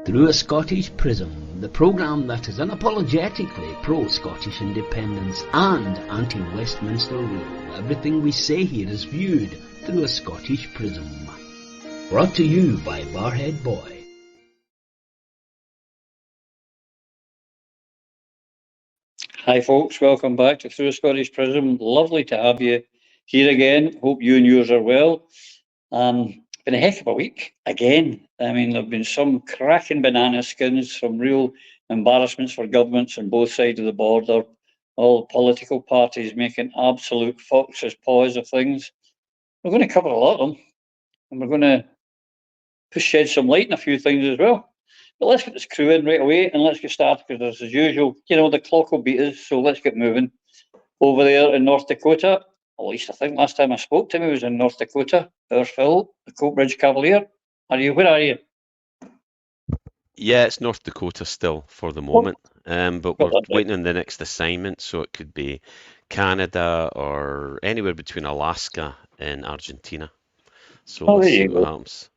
Through a Scottish Prism, the programme that is unapologetically pro-Scottish independence and anti-Westminster rule. Everything we say here is viewed through a Scottish Prism. Brought to you by Barhead Boy. Hi folks, welcome back to Through a Scottish Prism. Lovely to have you here again. Hope you and yours are well. Been a heck of a week again. I mean, there have been some cracking banana skins, some real embarrassments for governments on both sides of the border, all political parties making absolute fox's paws of things. We're going to cover a lot of them, and we're going to shed some light on a few things as well. But let's get this crew in right away, and let's get started, because as usual, you know, the clock will beat us, so let's get moving. Over there in North Dakota, at least I think last time I spoke to him, he was in North Dakota. There's Phil, the Coatbridge Cavalier. Where are you? Yeah, it's North Dakota still for the moment, but we're waiting on the next assignment, so it could be Canada or anywhere between Alaska and Argentina. So let's see what happens.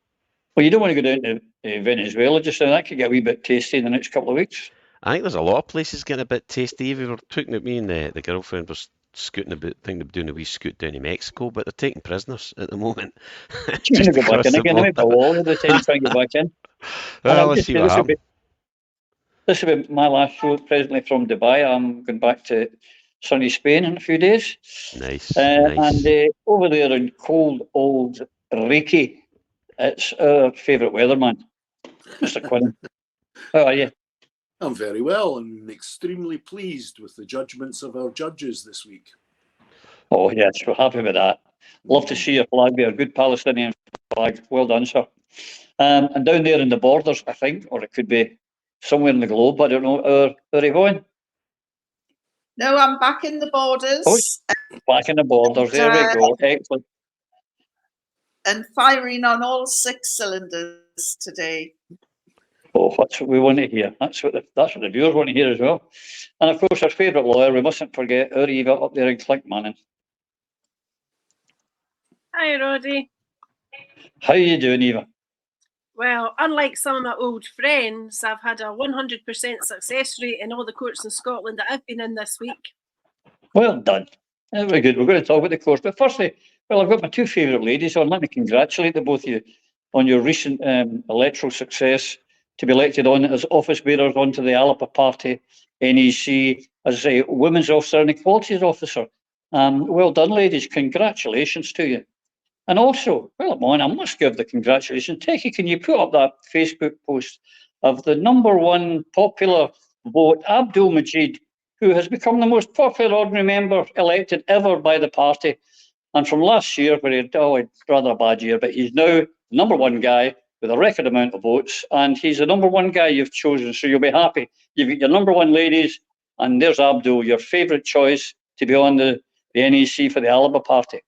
Well, you don't want to go down to Venezuela just now. That could get a wee bit tasty in the next couple of weeks. I think there's a lot of places getting a bit tasty. We were talking about me and the girlfriend was scooting about, thinking of doing a wee scoot down to Mexico, but they're taking prisoners at the moment. You're going to go back in again. I might be a wall every time trying to get back in. Well, let's see what happens. This will be my last show presently from Dubai. I'm going back to sunny Spain in a few days. Nice. And over there in cold old Reiki, it's our favourite weatherman, Mr. Quinn. How are you? I'm very well. I'm extremely pleased with the judgments of our judges this week. Oh, yes, we're happy with that. Love to see your flag be a good Palestinian flag. Well done, sir. And down there in the borders, I think, or it could be somewhere in the globe, I don't know, our Yvonne? No, I'm back in the borders. Oh, back in the borders, there we go. Excellent. And firing on all 6 cylinders today. Oh, that's what we want to hear. That's what the viewers want to hear as well. And of course, our favourite lawyer, we mustn't forget our Eva up there in Clinkmannon. Hi, Roddy. How are you doing, Eva? Well, unlike some of my old friends, I've had a 100% success rate in all the courts in Scotland that I've been in this week. Well done. Very good. We're going to talk about the courts. But firstly, well, I've got my 2 favourite ladies on. Let me congratulate the both of you on your recent electoral success to be elected on as office bearers onto the Alapa Party NEC as a Women's Officer and Equalities Officer. Well done, ladies. Congratulations to you. And also, well, I must give the congratulations. Techie, can you put up that Facebook post of the #1 popular vote, Abdul Majid, who has become the most popular ordinary member elected ever by the party. And from last year, where he had rather a bad year, but he's now the #1 guy with a record amount of votes, and he's the #1 guy you've chosen, so you'll be happy. You've got your #1 ladies, and there's Abdul, your favourite choice to be on the NEC for the Alaba Party.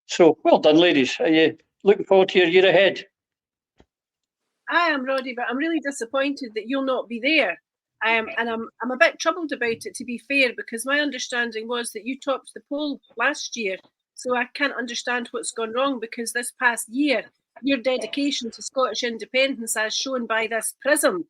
So, well done, ladies. Are you looking forward to your year ahead? I am, Roddy, but I'm really disappointed that you'll not be there. And I'm a bit troubled about it, to be fair, because my understanding was that you topped the poll last year. So I can't understand what's gone wrong, because this past year, your dedication to Scottish independence, as shown by this Prism,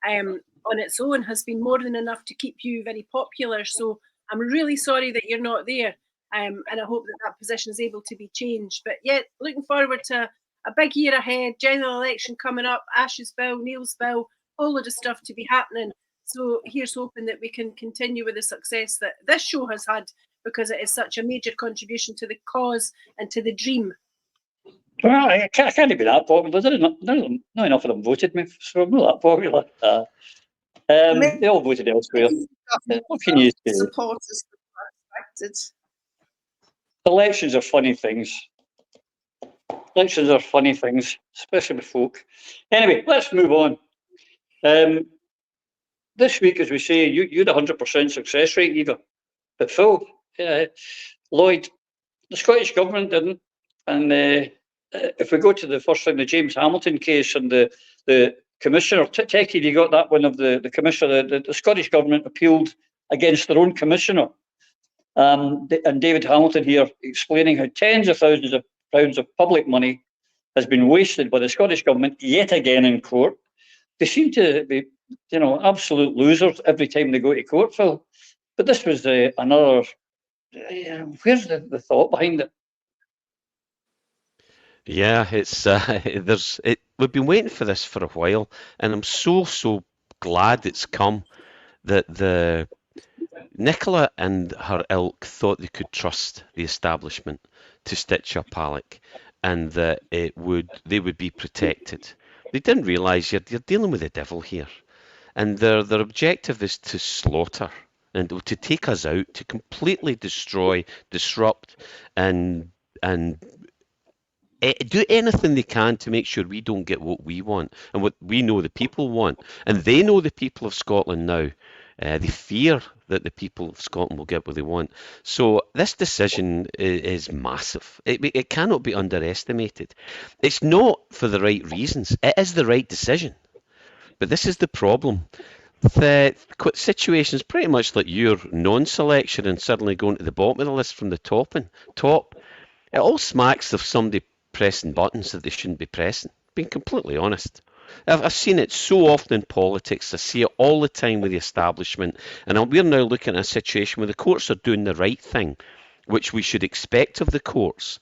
on its own, has been more than enough to keep you very popular. So I'm really sorry that you're not there. And I hope that position is able to be changed. But yet, looking forward to a big year ahead, general election coming up, Ash's Bill, Neil's Bill, all of the stuff to be happening. So here's hoping that we can continue with the success that this show has had, because it is such a major contribution to the cause and to the dream. Well, I can't be that popular. Not enough of them voted me, so I'm not that popular. They all voted elsewhere. What can you say? Supporters expected. Elections are funny things. Elections are funny things, especially with folk. Anyway, let's move on. This week, as we say, you had a 100% success rate, Eva. But Phil, Lloyd, the Scottish Government didn't. And if we go to the first thing, the James Hamilton case and the Commissioner, Techie, you got that one of the Commissioner, the Scottish Government appealed against their own Commissioner. And David Hamilton here explaining how tens of thousands of pounds of public money has been wasted by the Scottish Government yet again in court. they seem to be, absolute losers every time they go to court, Phil. But this was another. Where's the thought behind it? Yeah, it's we've been waiting for this for a while, and I'm so glad it's come that the Nicola and her ilk thought they could trust the establishment to stitch up Alec, and that they would be protected. They didn't realise you're dealing with the devil here, and their objective is to slaughter and to take us out, to completely destroy, disrupt, and do anything they can to make sure we don't get what we want and what we know the people want. And they know the people of Scotland now. They fear that the people of Scotland will get what they want. So this decision is massive. It cannot be underestimated. It's not for the right reasons. It is the right decision. But this is the problem. The situations pretty much like your non-selection and suddenly going to the bottom of the list from the top. It all smacks of somebody pressing buttons that they shouldn't be pressing, being completely honest. I've seen it so often in politics. I see it all the time with the establishment. And we're now looking at a situation where the courts are doing the right thing, which we should expect of the courts.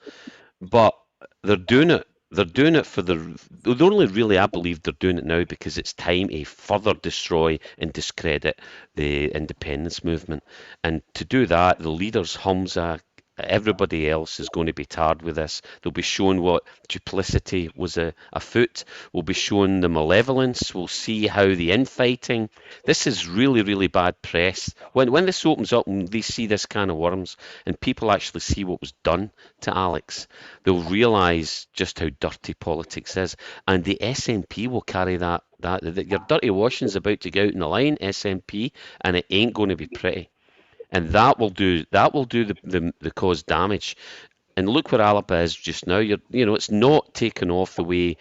But they're doing it. They're doing it for I believe they're doing it now because it's time to further destroy and discredit the independence movement. And to do that, the leaders, Humza, everybody else is going to be tarred with this. They'll be shown what duplicity was afoot. We'll be shown the malevolence. We'll see how the infighting. This is really bad press. When this opens up and they see this can of worms and people actually see what was done to Alex, they'll realise just how dirty politics is. And the SNP will carry that your dirty washing's about to go out in the line, SNP, and it ain't going to be pretty. And that will do the cause damage. And look where Alaba is just now. It's not taken off the way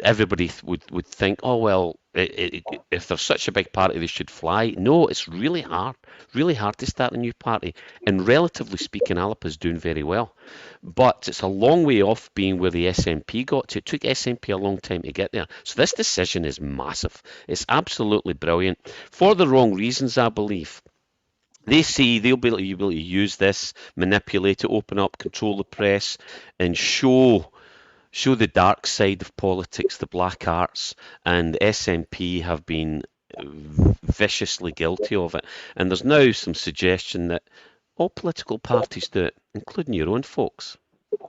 everybody would think. Oh well, if there's such a big party, they should fly. No, it's really hard to start a new party. And relatively speaking, Alaba is doing very well, but it's a long way off being where the SNP got to. It took SNP a long time to get there. So this decision is massive. It's absolutely brilliant for the wrong reasons, I believe. They see they'll be able to use this, manipulate it, open up, control the press, and show the dark side of politics, the black arts, and SNP have been viciously guilty of it. And there's now some suggestion that all political parties do it, including your own folks.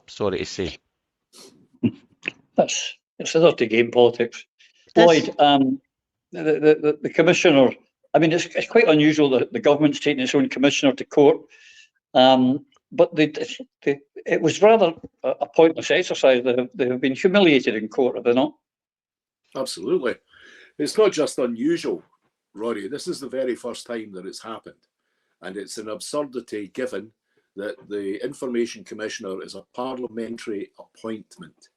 Sorry to say. It's a dirty game, politics. Lloyd, the commissioner. I mean, it's quite unusual that the government's taking its own commissioner to court, but it was rather a pointless exercise. They have been humiliated in court, have they not? Absolutely. It's not just unusual, Roddy. This is the very first time that it's happened. And it's an absurdity given that the Information Commissioner is a parliamentary appointment.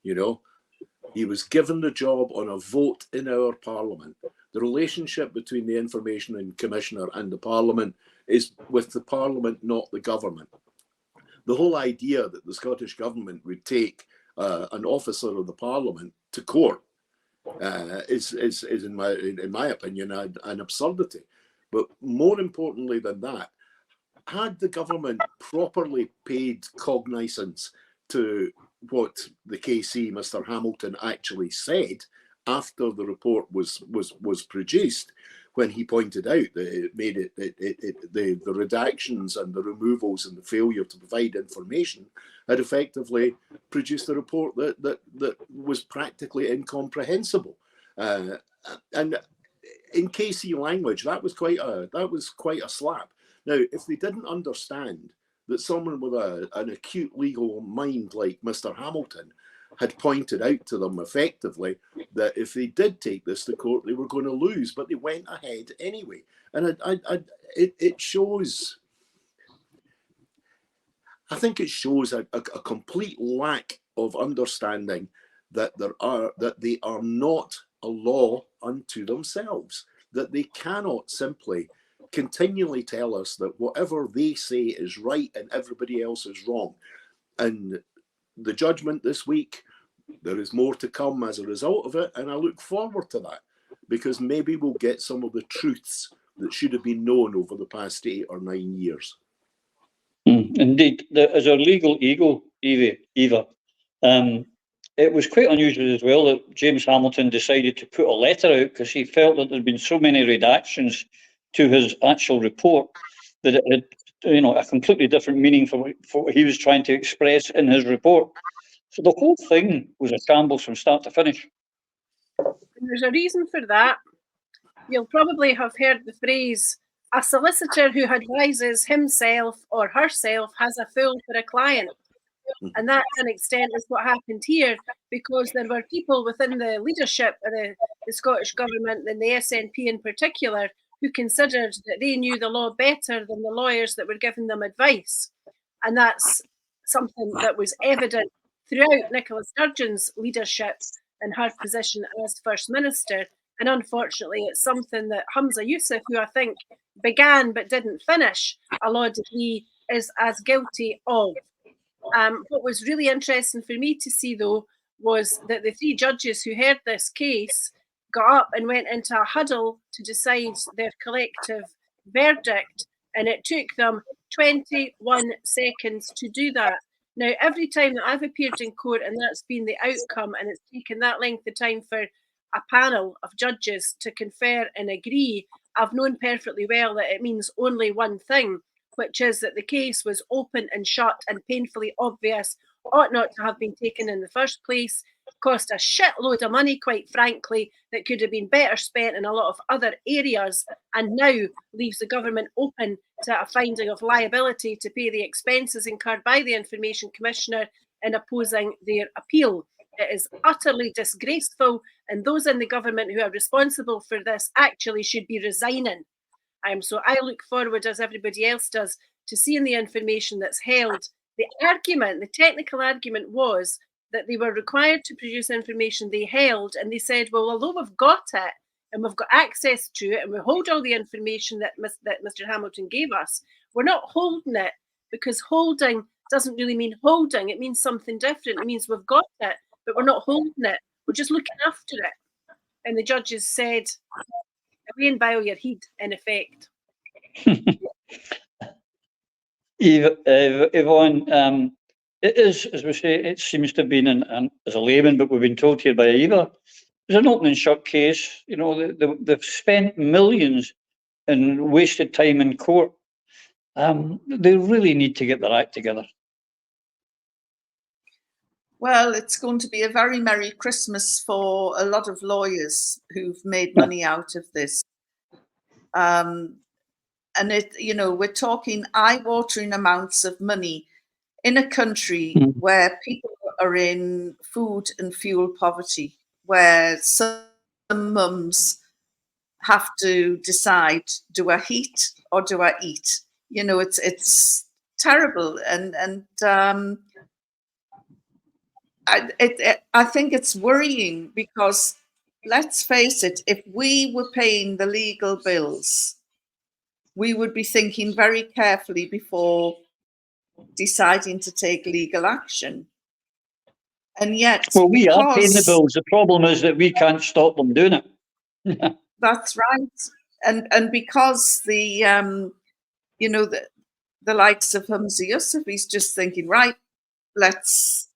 He was given the job on a vote in our Parliament. The relationship between the Information Commissioner and the Parliament is with the Parliament, not the government. The whole idea that the Scottish Government would take an officer of the Parliament to court is in my opinion, an absurdity. But more importantly than that, had the government properly paid cognizance to what the KC, Mr. Hamilton, actually said after the report was produced, when he pointed out that it made the redactions and the removals and the failure to provide information had effectively produced a report that was practically incomprehensible. And in KC language, that was quite a slap. Now, if they didn't understand that someone with an acute legal mind like Mr. Hamilton had pointed out to them effectively that if they did take this to court, they were going to lose, but they went ahead anyway. And it shows, I think it shows a complete lack of understanding that they are not a law unto themselves, that they cannot simply continually tell us that whatever they say is right and everybody else is wrong. And the judgment this week There is more to come as a result of it, and I look forward to that, because maybe we'll get some of the truths that should have been known over the past 8 or 9 years. Indeed, as our legal ego, Eva, it was quite unusual as well that James Hamilton decided to put a letter out because he felt that there'd been so many redactions to his actual report that it had, a completely different meaning for what he was trying to express in his report. So the whole thing was a shambles from start to finish. And there's a reason for that. You'll probably have heard the phrase, a solicitor who advises himself or herself has a fool for a client. And that, to an extent, is what happened here, because there were people within the leadership of the Scottish Government and the SNP in particular who considered that they knew the law better than the lawyers that were giving them advice. And that's something that was evident throughout Nicola Sturgeon's leadership and her position as First Minister. And unfortunately, it's something that Humza Yousaf, who I think began but didn't finish a law degree, is as guilty of. What was really interesting for me to see, though, was that the 3 judges who heard this case got up and went into a huddle to decide their collective verdict, and it took them 21 seconds to do that. Now, every time that I've appeared in court and that's been the outcome, and it's taken that length of time for a panel of judges to confer and agree, I've known perfectly well that it means only one thing, which is that the case was open and shut and painfully obvious, ought not to have been taken in the first place, cost a shitload of money, quite frankly, that could have been better spent in a lot of other areas, and now leaves the government open to a finding of liability to pay the expenses incurred by the Information Commissioner in opposing their appeal. It is utterly disgraceful, and those in the government who are responsible for this actually should be resigning. So I look forward, as everybody else does, to seeing the information that's held. The technical argument was that they were required to produce information they held, and they said, well, although we've got it and we've got access to it and we hold all the information that Mr. Hamilton gave us, we're not holding it, because holding doesn't really mean holding. It means something different. It means we've got it, but we're not holding it. We're just looking after it. And the judges said, away and bow your head, in effect. Yvonne, it is, as we say, it seems to have been, as a layman, but we've been told here by Eva, it's an open and shut case. They've spent millions and wasted time in court. They really need to get their act together. Well, it's going to be a very Merry Christmas for a lot of lawyers who've made money out of this. And we're talking eye-watering amounts of money in a country where people are in food and fuel poverty, where some mums have to decide, do I heat or do I eat? It's terrible, and I think it's worrying, because let's face it, if we were paying the legal bills, we would be thinking very carefully before deciding to take legal action. And yet, well, we are paying the bills. The problem is that we can't stop them doing it. That's right. And because the likes of Humza Yousaf, he's just thinking, right, let's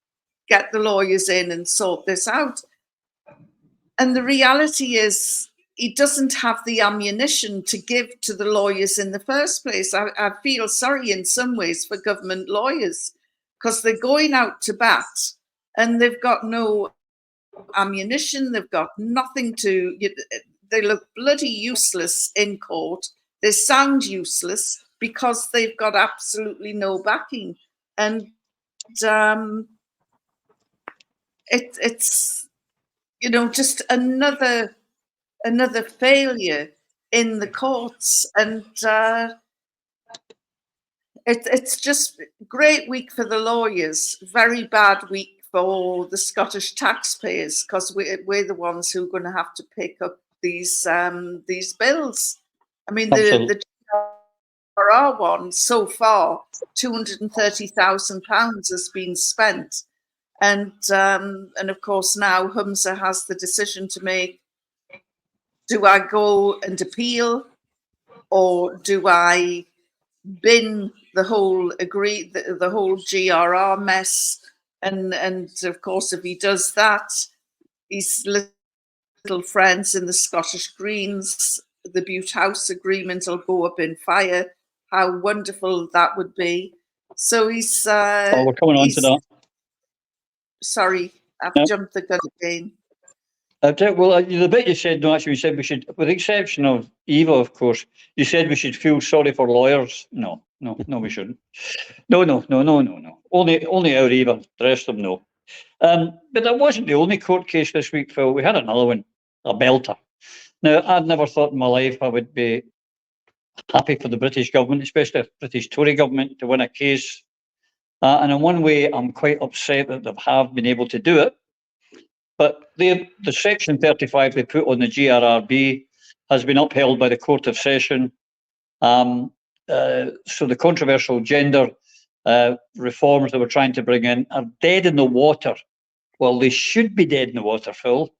get the lawyers in and sort this out. And the reality is, he doesn't have the ammunition to give to the lawyers in the first place. I feel sorry in some ways for government lawyers, because they're going out to bat and they've got no ammunition. They've got nothing they look bloody useless in court. They sound useless because they've got absolutely no backing. And it's just another failure in the courts, and it's just great week for the lawyers, very bad week for the Scottish taxpayers, because we're the ones who are going to have to pick up these bills. I mean, the GRR one so far, £230,000 has been spent, And of course now Humza has the decision to make. Do I go and appeal, or do I bin the whole the whole GRR mess? And of course, if he does that, his little friends in the Scottish Greens, the Bute House Agreement will go up in fire. How wonderful that would be. So he's. We're coming on to that. Sorry, I've jumped the gun again. Well, the bit you said, no, actually, you said we should, with the exception of Eva, of course, you said we should feel sorry for lawyers. No, we shouldn't. No. Only our Eva, the rest of them, no. But that wasn't the only court case this week, Phil. We had another one, a belter. Now, I'd never thought in my life I would be happy for the British government, especially the British Tory government, to win a case. And in one way, I'm quite upset that they have been able to do it. But the Section 35 they put on the GRRB has been upheld by the Court of Session. So the controversial gender reforms that we're trying to bring in are dead in the water. Well, they should be dead in the water, Phil.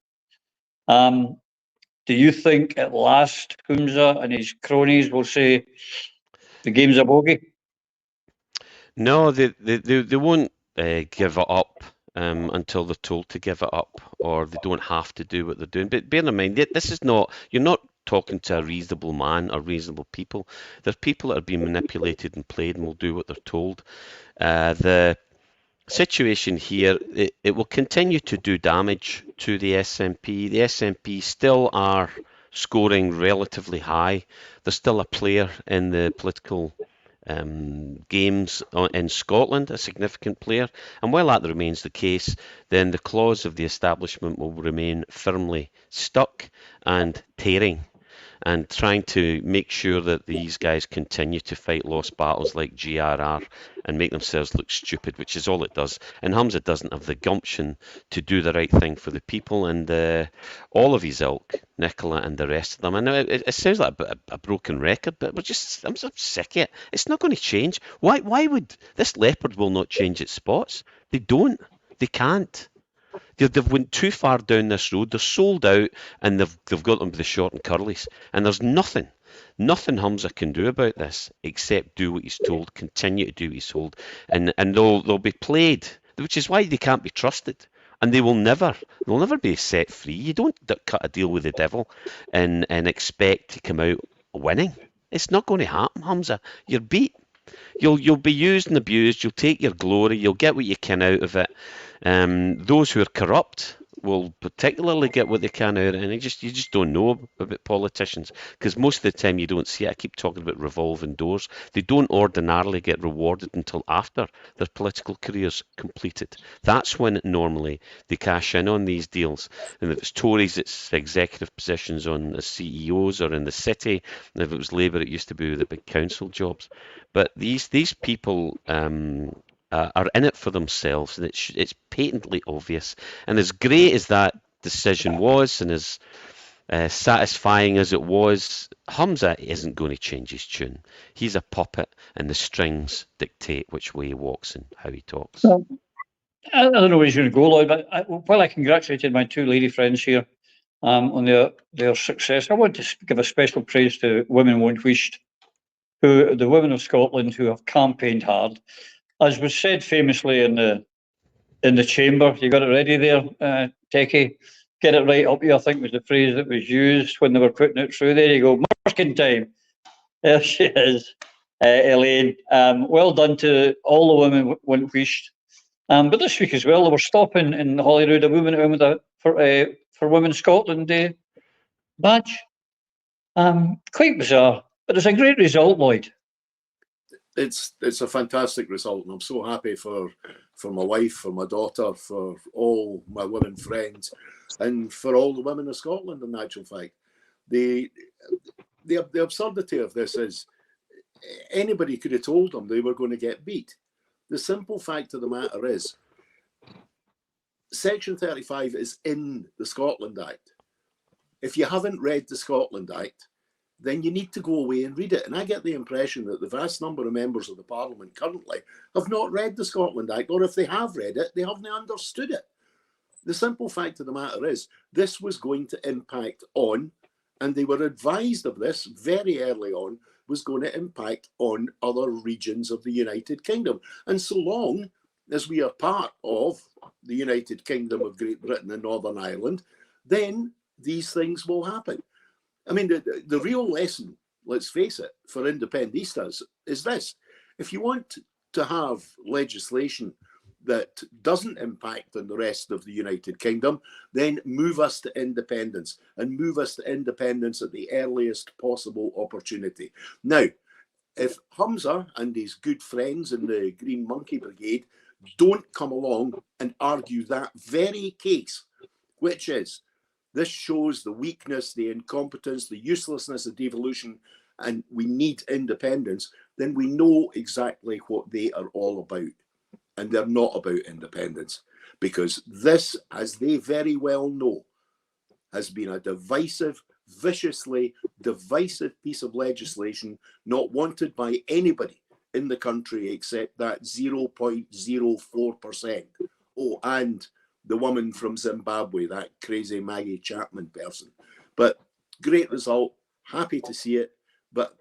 Do you think at last Humza and his cronies will say the game's a bogey? No, they won't give it up until they're told to give it up, or they don't have to do what they're doing. But bear in mind, this is not, you're not talking to a reasonable man or reasonable people. There's people that are being manipulated and played and will do what they're told. The situation here, it will continue to do damage to the SNP. The SNP still are scoring relatively high. They're still a player in the political games in Scotland, a significant player. And while that remains the case, then the claws of the establishment will remain firmly stuck and tearing, and trying to make sure that these guys continue to fight lost battles like GRR and make themselves look stupid, which is all it does. And Humza doesn't have the gumption to do the right thing for the people, and all of his ilk, Nicola and the rest of them. I know it sounds like a broken record, but I'm so sick of it. It's not going to change. Why would this leopard will not change its spots? They don't. They can't. They've went too far down this road. They're sold out, and they've got them with the short and curlies. And there's nothing Humza can do about this except do what he's told, continue to do what he's told, and they'll be played, which is why they can't be trusted. And they'll never be set free. You don't cut a deal with the devil and expect to come out winning. It's not going to happen, Humza. You're beat. You'll be used and abused. You'll take your glory. You'll get what you can out of it. Those who are corrupt will particularly get what they can out of it. And you just don't know about politicians, because most of the time you don't see it. I keep talking about revolving doors. They don't ordinarily get rewarded until after their political careers completed. That's when normally they cash in on these deals. And if it's Tories, it's executive positions on as CEOs or in the city. And if it was Labour, it used to be the big council jobs. But these people are in it for themselves, and it's patently obvious. And as great as that decision was, and as satisfying as it was, Humza isn't going to change his tune. He's a puppet, and the strings dictate which way he walks and how he talks. Well, I don't know where he's going to go, Lloyd, but while I congratulated my two lady friends here on their success, I want to give a special praise to Women Won't Wished, the women of Scotland who have campaigned hard. As was said famously in the chamber, you got it ready there, Techie? Get it right up here, I think was the phrase that was used when they were putting it through. There you go, marking time. There she is, Elaine. Well done to all the women Won't Wished. But this week as well, they were stopping in Holyrood a woman with for Women Scotland Day badge. Quite bizarre, but it's a great result, Lloyd. It's a fantastic result, and I'm so happy for my wife, for my daughter, for all my women friends, and for all the women of Scotland. In actual fact, the absurdity of this is anybody could have told them they were going to get beat. The simple fact of the matter is, Section 35 is in the Scotland Act. If you haven't read the Scotland Act, then you need to go away and read it. And I get the impression that the vast number of members of the Parliament currently have not read the Scotland Act, or if they have read it, they haven't understood it. The simple fact of the matter is, this was going to impact on, and they were advised of this very early on, was going to impact on other regions of the United Kingdom. And so long as we are part of the United Kingdom of Great Britain and Northern Ireland, then these things will happen. I mean, the real lesson, let's face it, for independentistas is this. If you want to have legislation that doesn't impact on the rest of the United Kingdom, then move us to independence, and move us to independence at the earliest possible opportunity. Now, if Humza and his good friends in the Green Monkey Brigade don't come along and argue that very case, which is, this shows the weakness, the incompetence, the uselessness of devolution, and we need independence, then we know exactly what they are all about. And they're not about independence, because this, as they very well know, has been a divisive, viciously divisive piece of legislation not wanted by anybody in the country except that 0.04%. Oh, and the woman from Zimbabwe, that crazy Maggie Chapman person. But great result, happy to see it. But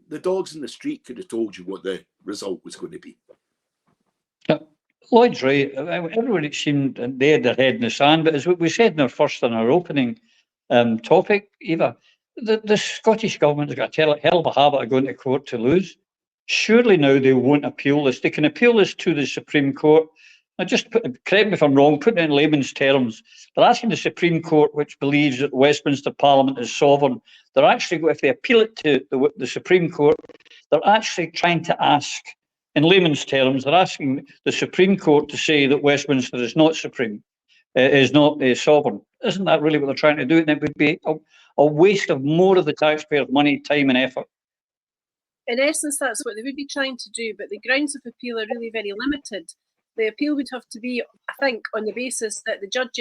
the dogs in the street could have told you what the result was going to be. Lloyd's right. Everybody seemed they had their head in the sand, but as we said in our opening topic, Eva, the Scottish government has got a hell of a habit of going to court to lose. Surely now they won't appeal this. They can appeal this to the Supreme Court. Now, correct me if I'm wrong, putting it in layman's terms, they're asking the Supreme Court, which believes that Westminster Parliament is sovereign, they're actually, if they appeal it to the Supreme Court, they're actually trying to ask, in layman's terms, they're asking the Supreme Court to say that Westminster is not supreme, is not sovereign. Isn't that really what they're trying to do? And it would be a waste of more of the taxpayers' money, time and effort. In essence, that's what they would be trying to do, but the grounds of appeal are really very limited. The appeal would have to be, I think, on the basis that the judge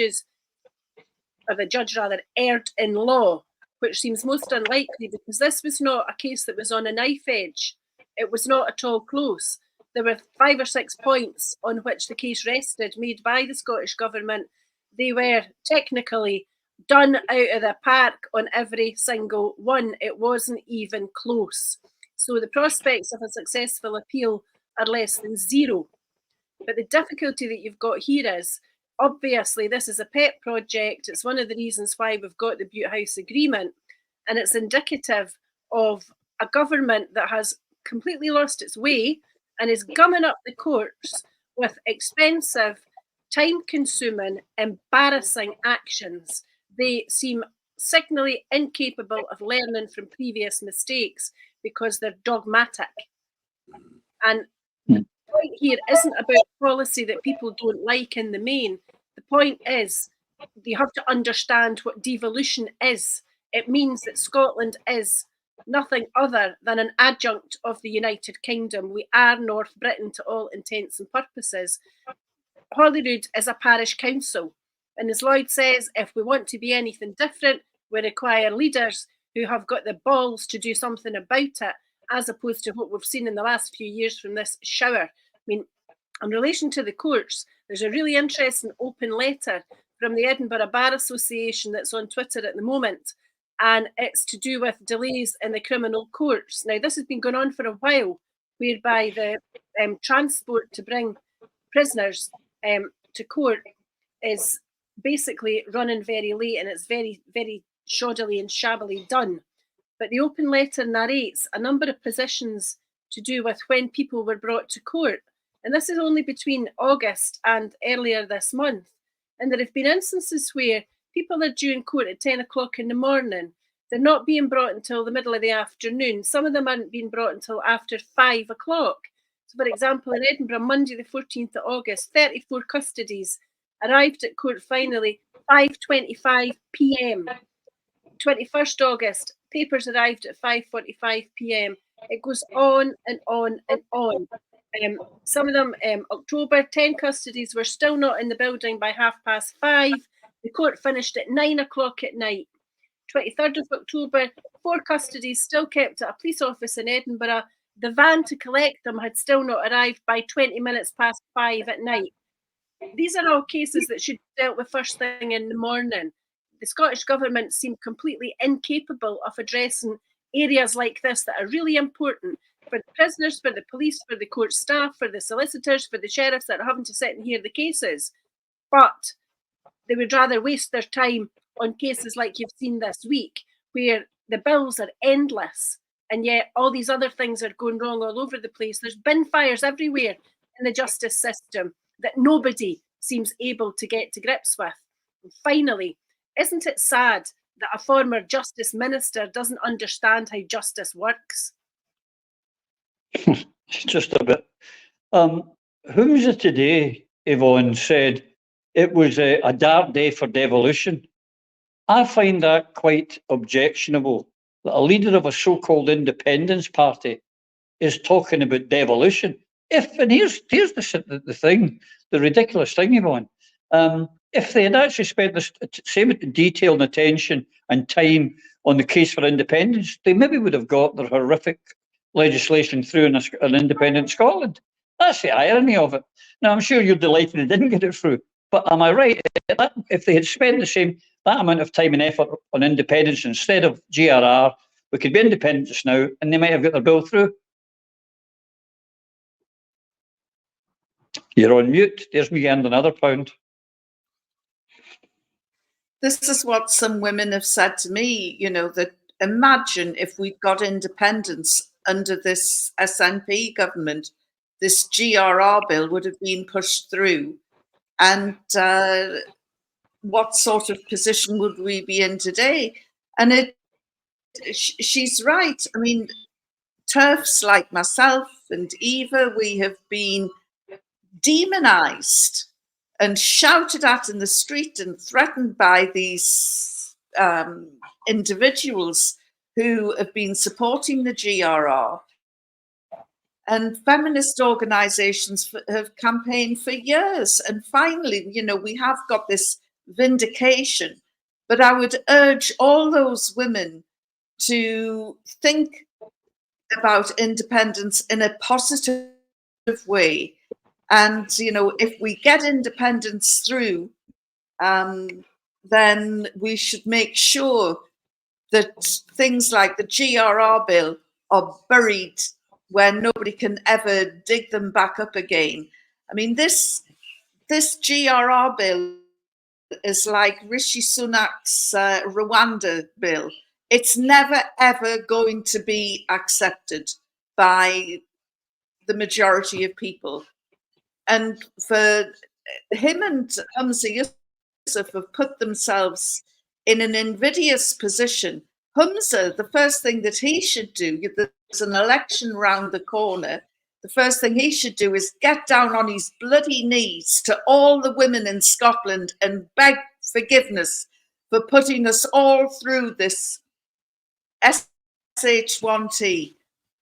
erred in law, which seems most unlikely, because this was not a case that was on a knife edge. It was not at all close. There were 5 or 6 points on which the case rested, made by the Scottish Government. They were technically done out of the park on every single one. It wasn't even close. So the prospects of a successful appeal are less than zero. But the difficulty that you've got here is, obviously, this is a pet project. It's one of the reasons why we've got the Butte House Agreement, and it's indicative of a government that has completely lost its way and is gumming up the courts with expensive, time-consuming, embarrassing actions. They seem signally incapable of learning from previous mistakes because they're dogmatic. And the point here isn't about policy that people don't like in the main. The point is, you have to understand what devolution is. It means that Scotland is nothing other than an adjunct of the United Kingdom. We are North Britain to all intents and purposes. Holyrood is a parish council. And as Lloyd says, if we want to be anything different, we require leaders who have got the balls to do something about it, as opposed to what we've seen in the last few years from this shower. I mean, in relation to the courts, there's a really interesting open letter from the Edinburgh Bar Association that's on Twitter at the moment, and it's to do with delays in the criminal courts. Now, this has been going on for a while, whereby the transport to bring prisoners to court is basically running very late, and it's very, very shoddily and shabbily done. But the open letter narrates a number of positions to do with when people were brought to court. And this is only between August and earlier this month. And there have been instances where people are due in court at 10 o'clock in the morning. They're not being brought until the middle of the afternoon. Some of them aren't being brought until after 5 o'clock. So, for example, in Edinburgh, Monday the 14th of August, 34 custodies arrived at court finally 5:25 p.m. 21st August, papers arrived at 5:45 p.m. It goes on and on and on. Some of them, October, 10 custodies were still not in the building by 5:30. The court finished at 9 o'clock at night. 23rd of October, 4 custodies still kept at a police office in Edinburgh. The van to collect them had still not arrived by 20 minutes past 5 at night. These are all cases that should be dealt with first thing in the morning. The Scottish Government seem completely incapable of addressing areas like this that are really important for the prisoners, for the police, for the court staff, for the solicitors, for the sheriffs that are having to sit and hear the cases. But they would rather waste their time on cases like you've seen this week, where the bills are endless, and yet all these other things are going wrong all over the place. There's bin fires everywhere in the justice system that nobody seems able to get to grips with. And finally, isn't it sad that a former justice minister doesn't understand how justice works? Just a bit. Who's it today, Yvonne, said it was a dark day for devolution? I find that quite objectionable, that a leader of a so-called independence party is talking about devolution. And here's the thing, the ridiculous thing, Yvonne. If they had actually spent the same detail and attention and time on the case for independence, they maybe would have got their horrific legislation through in an independent Scotland. That's the irony of it. Now, I'm sure you're delighted they didn't get it through, but am I right? If they had spent that amount of time and effort on independence instead of GRR, we could be independent just now, and they might have got their bill through. You're on mute. There's me and another pound. This is what some women have said to me, that imagine if we'd got independence under this SNP government, this GRR bill would have been pushed through. And what sort of position would we be in today? And she's right. I mean, TERFs like myself and Eva, we have been demonized and shouted at in the street and threatened by these individuals who have been supporting the GRR. And feminist organizations have campaigned for years. And finally, we have got this vindication. But I would urge all those women to think about independence in a positive way. And, if we get independence through, then we should make sure that things like the GRR bill are buried where nobody can ever dig them back up again. I mean, this GRR bill is like Rishi Sunak's Rwanda bill. It's never, ever going to be accepted by the majority of people. And for him and Humza Yousaf have put themselves in an invidious position. Humza, the first thing that he should do, there's an election round the corner, the first thing he should do is get down on his bloody knees to all the women in Scotland and beg forgiveness for putting us all through this SH1T.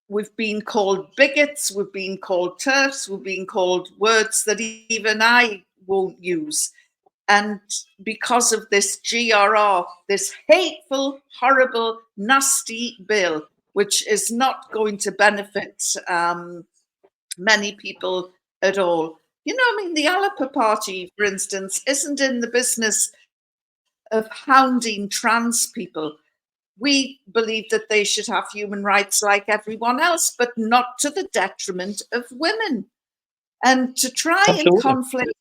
We've been called bigots, we've been called TERFs, we've been called words that even I won't use. And because of this GRR, this hateful, horrible, nasty bill, which is not going to benefit many people at all. The Alapa Party, for instance, isn't in the business of hounding trans people. We believe that they should have human rights like everyone else, but not to the detriment of women. And to try and conflict,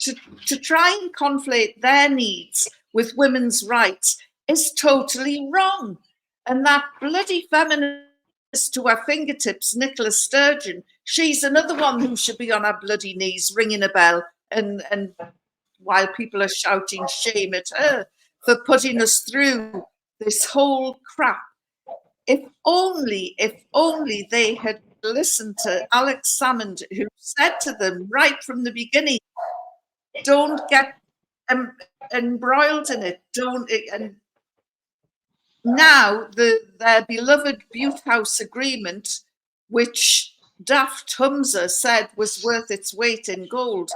to try and conflate their needs with women's rights is totally wrong. And that bloody feminist to our fingertips, Nicola Sturgeon, she's another one who should be on her bloody knees ringing a bell and while people are shouting shame at her for putting us through this whole crap. If only they had listened to Alex Salmond, who said to them right from the beginning, don't get embroiled in it. And now their beloved Butte House agreement, which Daft Humza said was worth its weight in gold,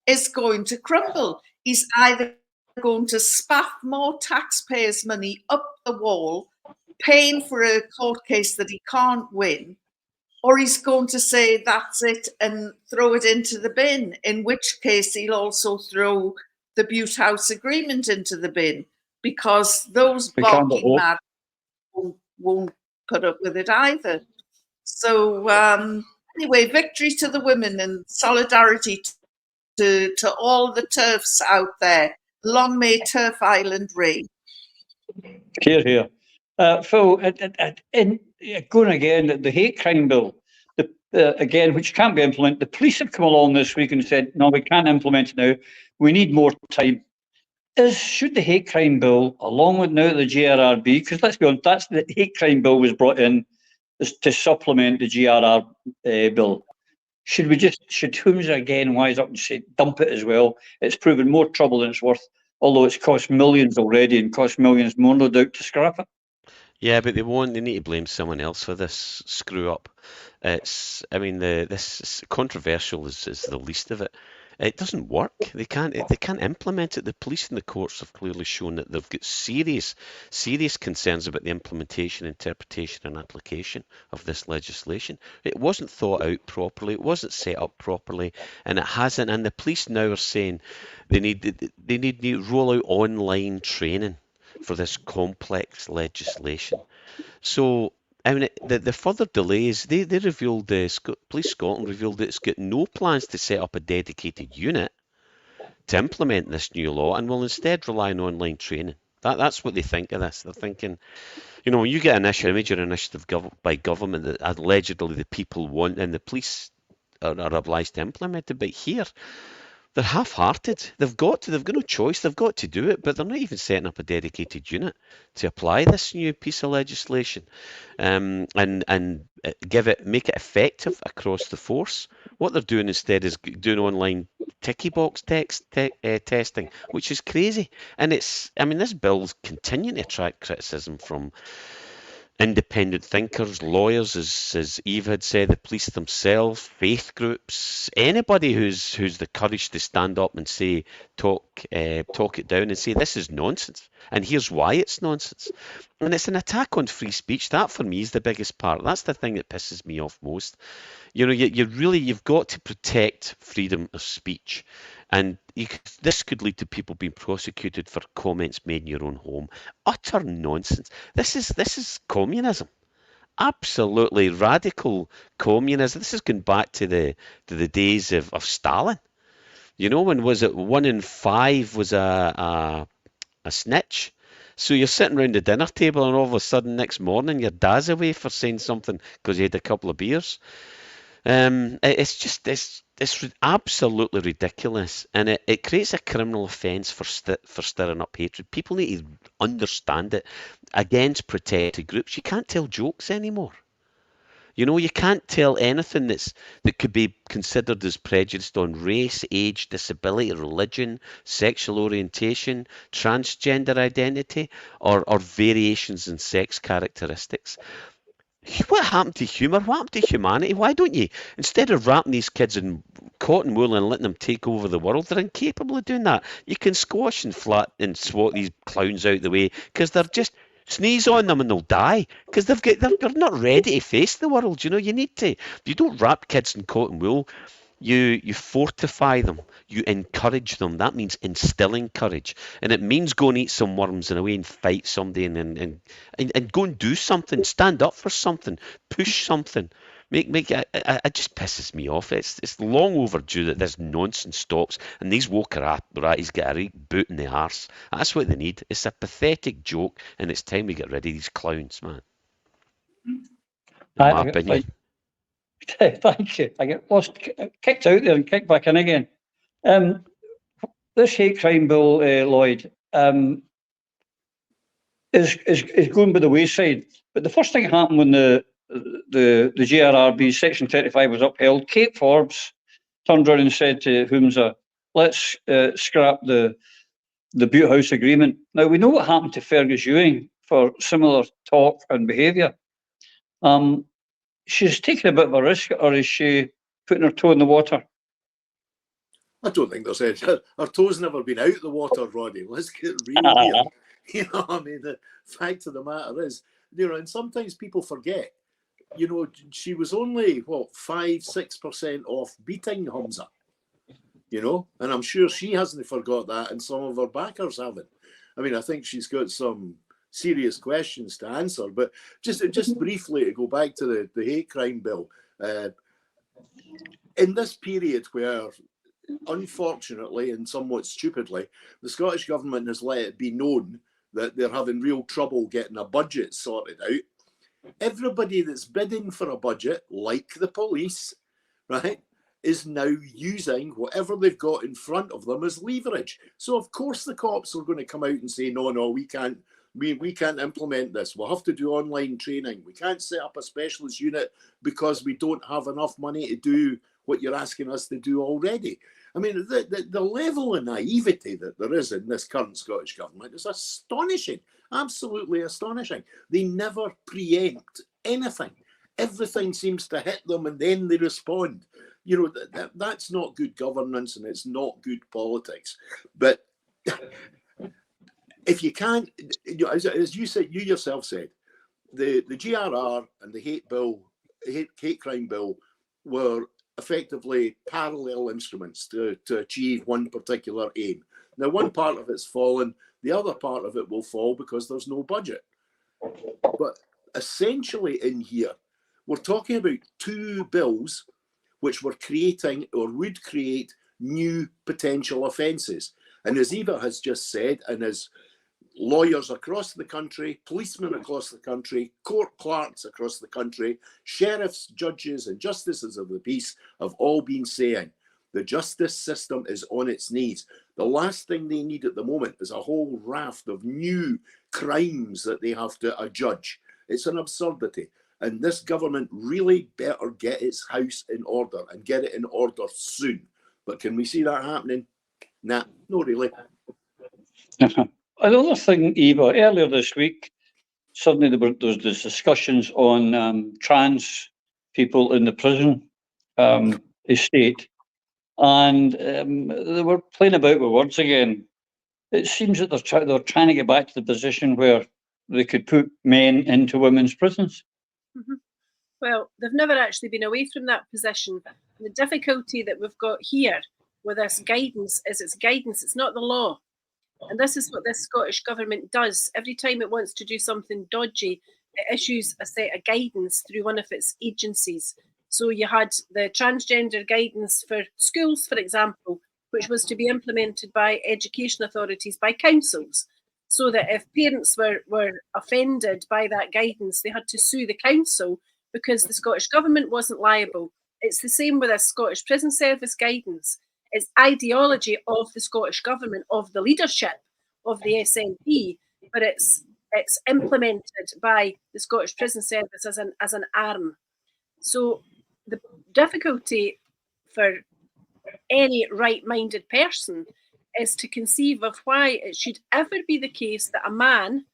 is going to crumble. He's either going to spaff more taxpayers' money up the wall, paying for a court case that he can't win, or he's going to say that's it and throw it into the bin, in which case he'll also throw the Butte House Agreement into the bin, because those barking mad won't put up with it either. So anyway, victory to the women and solidarity to all the TERFs out there. Long may Turf Island reign. Hear, hear. Phil, going again, the hate crime bill, again, which can't be implemented. The police have come along this week and said, no, we can't implement it now. We need more time. Should the hate crime bill, along with now the GRRB, because let's be honest, that's the hate crime bill was brought in to supplement the GRR bill. Should Humza again wise up and say, dump it as well? It's proven more trouble than it's worth, although it's cost millions already and cost millions more, no doubt, to scrap it. Yeah, but they need to blame someone else for this screw up. This controversial is the least of it. It doesn't work. They can't implement it. The police and the courts have clearly shown that they've got serious concerns about the implementation, interpretation, and application of this legislation. It wasn't thought out properly. It wasn't set up properly, and it hasn't. And the police now are saying they need to roll out online training for this complex legislation. So, I mean, the further delays, they revealed, Police Scotland revealed that it's got no plans to set up a dedicated unit to implement this new law and will instead rely on online training. That's what they think of this. They're thinking, when you get a major initiative by government that allegedly the people want and the police are obliged to implement it, but here, they're half-hearted. They've got no choice. They've got to do it, but they're not even setting up a dedicated unit to apply this new piece of legislation, and make it effective across the force. What they're doing instead is doing online ticky box testing, which is crazy. And this bill's continuing to attract criticism from independent thinkers, lawyers, as Eva had said, the police themselves, faith groups, anybody who's the courage to stand up and say, talk it down and say this is nonsense, and here's why it's nonsense. And it's an attack on free speech. That for me is the biggest part. That's the thing that pisses me off most. You've got to protect freedom of speech. And this could lead to people being prosecuted for comments made in your own home. Utter nonsense. This is communism. Absolutely radical communism. This has gone back to the days of Stalin. When was it 1 in 5 was a snitch? So you're sitting around the dinner table and all of a sudden next morning your dad's away for saying something because he had a couple of beers. It's absolutely ridiculous, and it creates a criminal offence for stirring up hatred. People need to understand it. Against protected groups, you can't tell jokes anymore. You can't tell anything that could be considered as prejudiced on race, age, disability, religion, sexual orientation, transgender identity, or variations in sex characteristics. What happened to humour? What happened to humanity? Why don't you, instead of wrapping these kids in cotton wool and letting them take over the world, they're incapable of doing that. You can squash and swat these clowns out the way because they're just sneeze on them and they'll die because they're not ready to face the world. You need to. You don't wrap kids in cotton wool. You fortify them, you encourage them. That means instilling courage, and it means go and eat some worms in a way and fight somebody and go and do something, stand up for something, push something. It just pisses me off. It's long overdue that this nonsense stops and these woke ratties get a boot in the arse. That's what they need. It's a pathetic joke, and it's time we get rid of these clowns, man. In my opinion. Thank you. I get kicked out there and kicked back in again. This hate crime bill, Lloyd, is going by the wayside. But the first thing that happened when the GRRB Section 35 was upheld, Kate Forbes turned around and said to Humza, let's scrap the Butte House Agreement. Now, we know what happened to Fergus Ewing for similar talk and behaviour. She's taking a bit of a risk, or is she putting her toe in the water? I don't think there's any. Our toes never been out the water, Roddy. Let's get real here. You know, I mean, the fact of the matter is, you know, and sometimes people forget, you know, she was only, what, 5-6% off beating Humza, you know, and I'm sure she hasn't forgot that, and some of her backers haven't. I mean, I think she's got some serious questions to answer, but just briefly to go back to the hate crime bill, in this period where, unfortunately and somewhat stupidly, the Scottish Government has let it be known that they're having real trouble getting a budget sorted out, everybody that's bidding for a budget, like the police, right, is now using whatever they've got in front of them as leverage. So of course the cops are going to come out and say, no, we can't implement this. We'll have to do online training. We can't set up a specialist unit because we don't have enough money to do what you're asking us to do already. I mean, the level of naivety that there is in this current Scottish Government is astonishing, absolutely astonishing. They never preempt anything. Everything seems to hit them and then they respond. You know, that's not good governance and it's not good politics. But if you can't, you know, as you said, you yourself said, the GRR and the hate crime bill were effectively parallel instruments to achieve one particular aim. Now, one part of it's fallen, the other part of it will fall because there's no budget. But essentially in here, we're talking about two bills which were creating or would create new potential offences. And as Eva has just said, and as lawyers across the country, policemen across the country, court clerks across the country, sheriffs, judges and justices of the peace have all been saying the justice system is on its knees. The last thing they need at the moment is a whole raft of new crimes that they have to adjudge. It's an absurdity. And this government really better get its house in order and get it in order soon. But can we see that happening? Nah, not really. Another thing, Eva, earlier this week, suddenly there was discussions on trans people in the prison estate, and they were playing about with words again. It seems that they're trying to get back to the position where they could put men into women's prisons. Mm-hmm. Well, they've never actually been away from that position. The difficulty that we've got here with this guidance is it's guidance, it's not the law. And this is what this Scottish Government does. Every time it wants to do something dodgy, it issues a set of guidance through one of its agencies. So you had the transgender guidance for schools, for example, which was to be implemented by education authorities, by councils, so that if parents were offended by that guidance, they had to sue the council because the Scottish Government wasn't liable. It's the same with a Scottish Prison Service guidance. It's ideology of the Scottish Government, of the leadership of the SNP, but it's implemented by the Scottish Prison Service as an arm. So the difficulty for any right-minded person is to conceive of why it should ever be the case that a man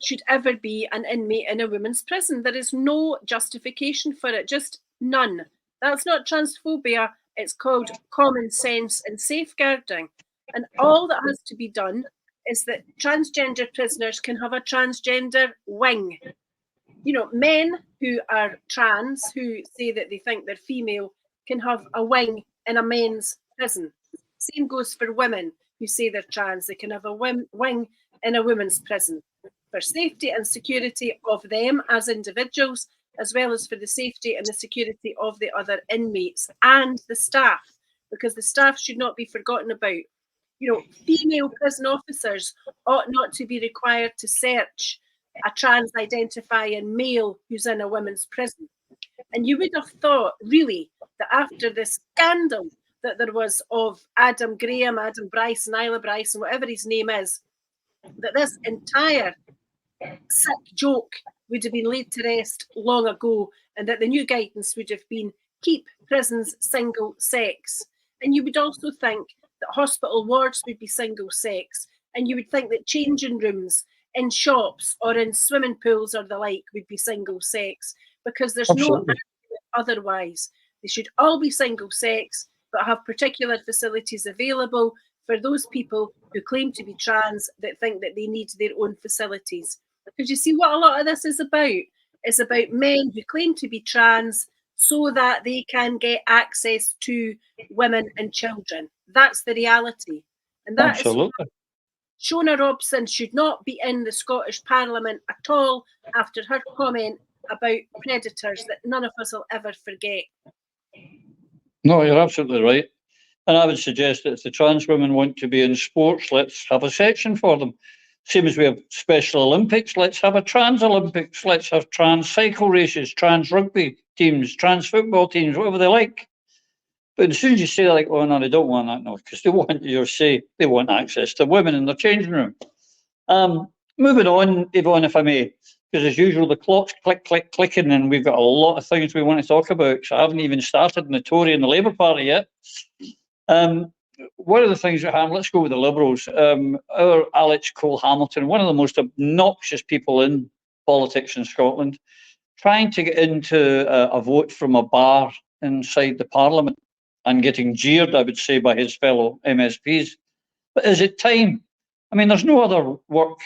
should ever be an inmate in a women's prison. There is no justification for it, just none. That's not transphobia. It's called common sense and safeguarding. And all that has to be done is that transgender prisoners can have a transgender wing. You know, men who are trans, who say that they think they're female, can have a wing in a men's prison. Same goes for women who say they're trans. They can have a wing in a women's prison for safety and security of them as individuals, as well as for the safety and the security of the other inmates and the staff, because the staff should not be forgotten about. You know, female prison officers ought not to be required to search a trans-identifying male who's in a women's prison. And you would have thought, really, that after the scandal that there was of Adam Graham, Adam Bryson, Isla Bryson, whatever his name is, that this entire sick joke would have been laid to rest long ago, and that the new guidance would have been keep prisons single sex. And you would also think that hospital wards would be single sex, and you would think that changing rooms in shops or in swimming pools or the like would be single sex, because there's Absolutely. No argument otherwise. They should all be single sex. but have particular facilities available for those people who claim to be trans that think that they need their own facilities. Because you see what a lot of this is about? It's about men who claim to be trans so that they can get access to women and children. That's the reality. And that Absolutely. is Shona Robson should not be in the Scottish Parliament at all after her comment about predators that none of us will ever forget. No, you're absolutely right. And I would suggest that if the trans women want to be in sports, let's have a section for them. Same as we have Special Olympics, let's have a trans Olympics, let's have trans cycle races, trans rugby teams, trans football teams, whatever they like. But as soon as you say like, oh no, they don't want that, no, because they want your say, they want access to women in their changing room. Moving on, Yvonne, if I may, because as usual, the clock's clicking, and we've got a lot of things we want to talk about. So I haven't even started in the Tory and the Labour Party yet. One of the things that happened, let's go with the Liberals. Our Alex Cole-Hamilton, one of the most obnoxious people in politics in Scotland, trying to get into a vote from a bar inside the Parliament and getting jeered, I would say, by his fellow MSPs. But is it time? I mean, there's no other work.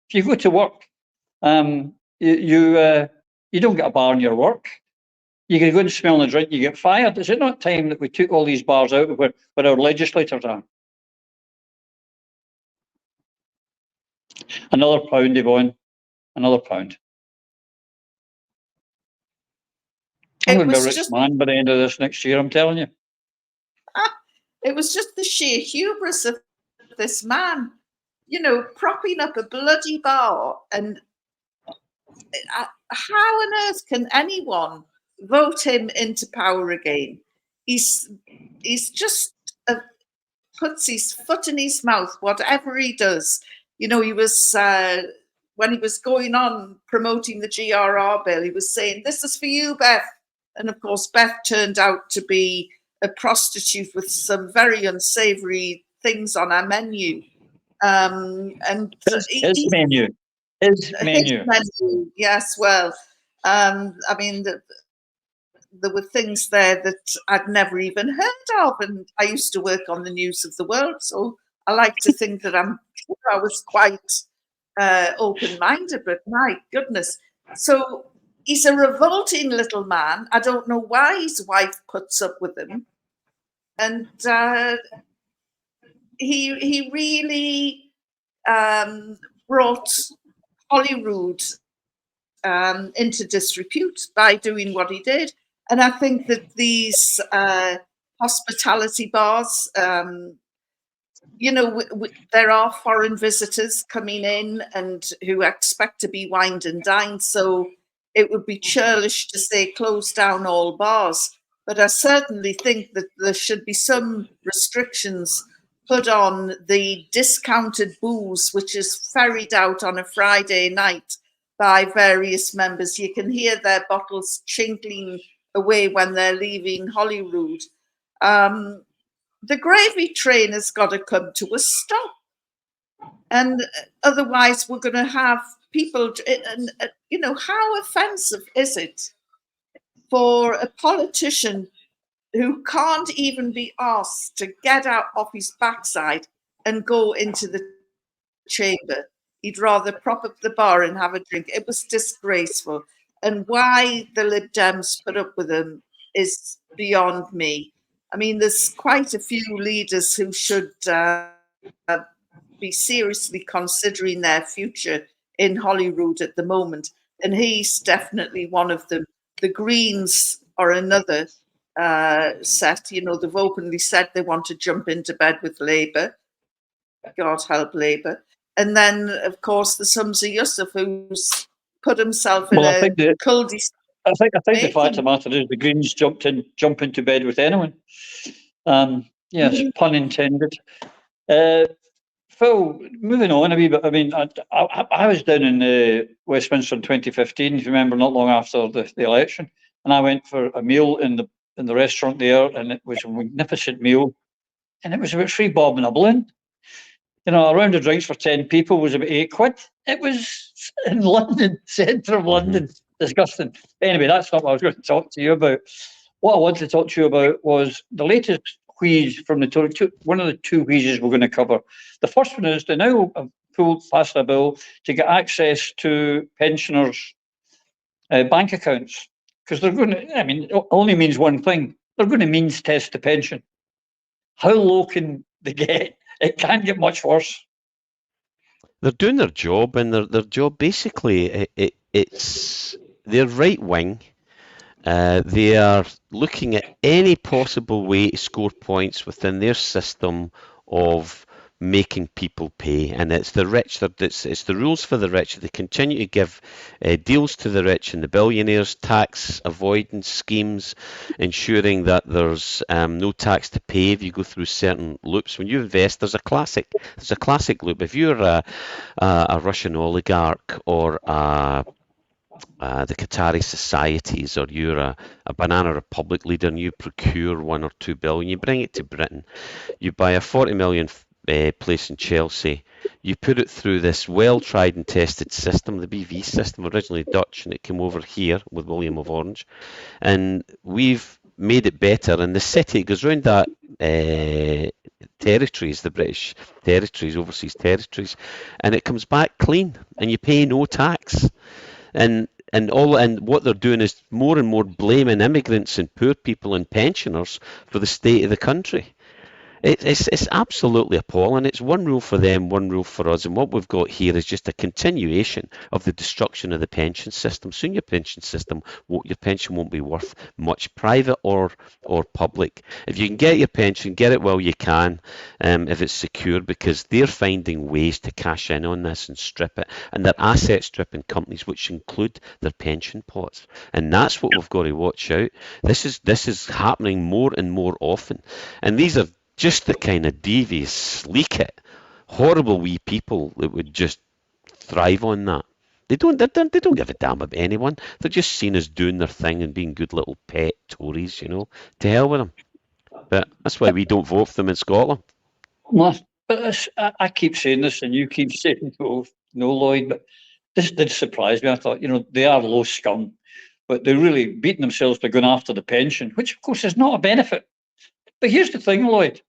If you go to work, you don't get a bar in your work. You can go and smell a drink, you get fired. Is it not time that we took all these bars out of where our legislators are? Another pound, Yvonne. Another pound. I'm going to be a rich man by the end of this next year, I'm telling you. It was just the sheer hubris of this man, you know, propping up a bloody bar. And how on earth can anyone vote him into power again? He's just puts his foot in his mouth, whatever he does. You know, he was when he was going on promoting the GRR bill, he was saying, "This is for you, Beth." And of course, Beth turned out to be a prostitute with some very unsavory things on her menu. And his menu. His menu. Yes, well, I mean, there were things there that I'd never even heard of, and I used to work on the News of the World, so I like to think that I was quite open-minded, but my goodness. So he's a revolting little man. I don't know why his wife puts up with him, and he really brought Holyrood into disrepute by doing what he did. And I think that these hospitality bars, you know, there are foreign visitors coming in and who expect to be wined and dined. So it would be churlish to say close down all bars. But I certainly think that there should be some restrictions put on the discounted booze, which is ferried out on a Friday night by various members. You can hear their bottles chinking away when they're leaving Holyrood. The gravy train has got to come to a stop. And otherwise we're going to have people, and you know, how offensive is it for a politician who can't even be asked to get out off his backside and go into the chamber? He'd rather prop up the bar and have a drink. It was disgraceful. And why the Lib Dems put up with him is beyond me. I mean, there's quite a few leaders who should be seriously considering their future in Holyrood at the moment. And he's definitely one of them. The Greens are another set. You know, they've openly said they want to jump into bed with Labour. God help Labour. And then, of course, there's Humza Yousaf, who's put himself in a cul-de-sac. I think the fact of the matter is the Greens jump into bed with anyone. Yes, pun intended. Phil, moving on a wee bit. I mean, I was down in Westminster in 2015, if you remember, not long after the election, and I went for a meal in the restaurant there, and it was a magnificent meal, and it was about 3 bob and a balloon. You know, a round of drinks for 10 people was about £8. It was in London, centre of London. Disgusting. Anyway, that's not what I was going to talk to you about. What I wanted to talk to you about was the latest wheeze from the Tory. One of the two wheezes we're going to cover. The first one is they now have passed a bill to get access to pensioners' bank accounts, because they're going to, I mean, it only means one thing. They're going to means test the pension. How low can they get? It can't get much worse. They're doing their job, and their job basically, it's they're right wing. They are looking at any possible way to score points within their system of making people pay, and it's the rich. It's the rules for the rich. They continue to give deals to the rich and the billionaires, tax avoidance schemes, ensuring that there's no tax to pay if you go through certain loops. When you invest, there's a classic loop. If you're a Russian oligarch or the Qatari societies, or you're a Banana Republic leader and you procure 1 or 2 billion, you bring it to Britain, you buy a 40 million place in Chelsea, you put it through this well tried and tested system, the BV system, originally Dutch, and it came over here with William of Orange, and we've made it better. And the city goes round that territories, the British territories, overseas territories, and it comes back clean, and you pay no tax. And what they're doing is more and more blaming immigrants and poor people and pensioners for the state of the country. It's absolutely appalling. It's one rule for them, one rule for us, and what we've got here is just a continuation of the destruction of the pension system. Soon your pension won't be worth much, private or public. If you can get your pension, get it while you can, if it's secure, because they're finding ways to cash in on this and strip it, and they're asset stripping companies, which include their pension pots, and that's what we've got to watch out. This is happening more and more often, and these are just the kind of devious, sleek-it, horrible wee people that would just thrive on that. They don't give a damn about anyone. They're just seen as doing their thing and being good little pet Tories, To hell with them. But that's why we don't vote for them in Scotland. Well, but I keep saying this, and you keep saying no, Lloyd. But this did surprise me. I thought, they are low scum, but they're really beating themselves by going after the pension, which of course is not a benefit. But here's the thing, Lloyd.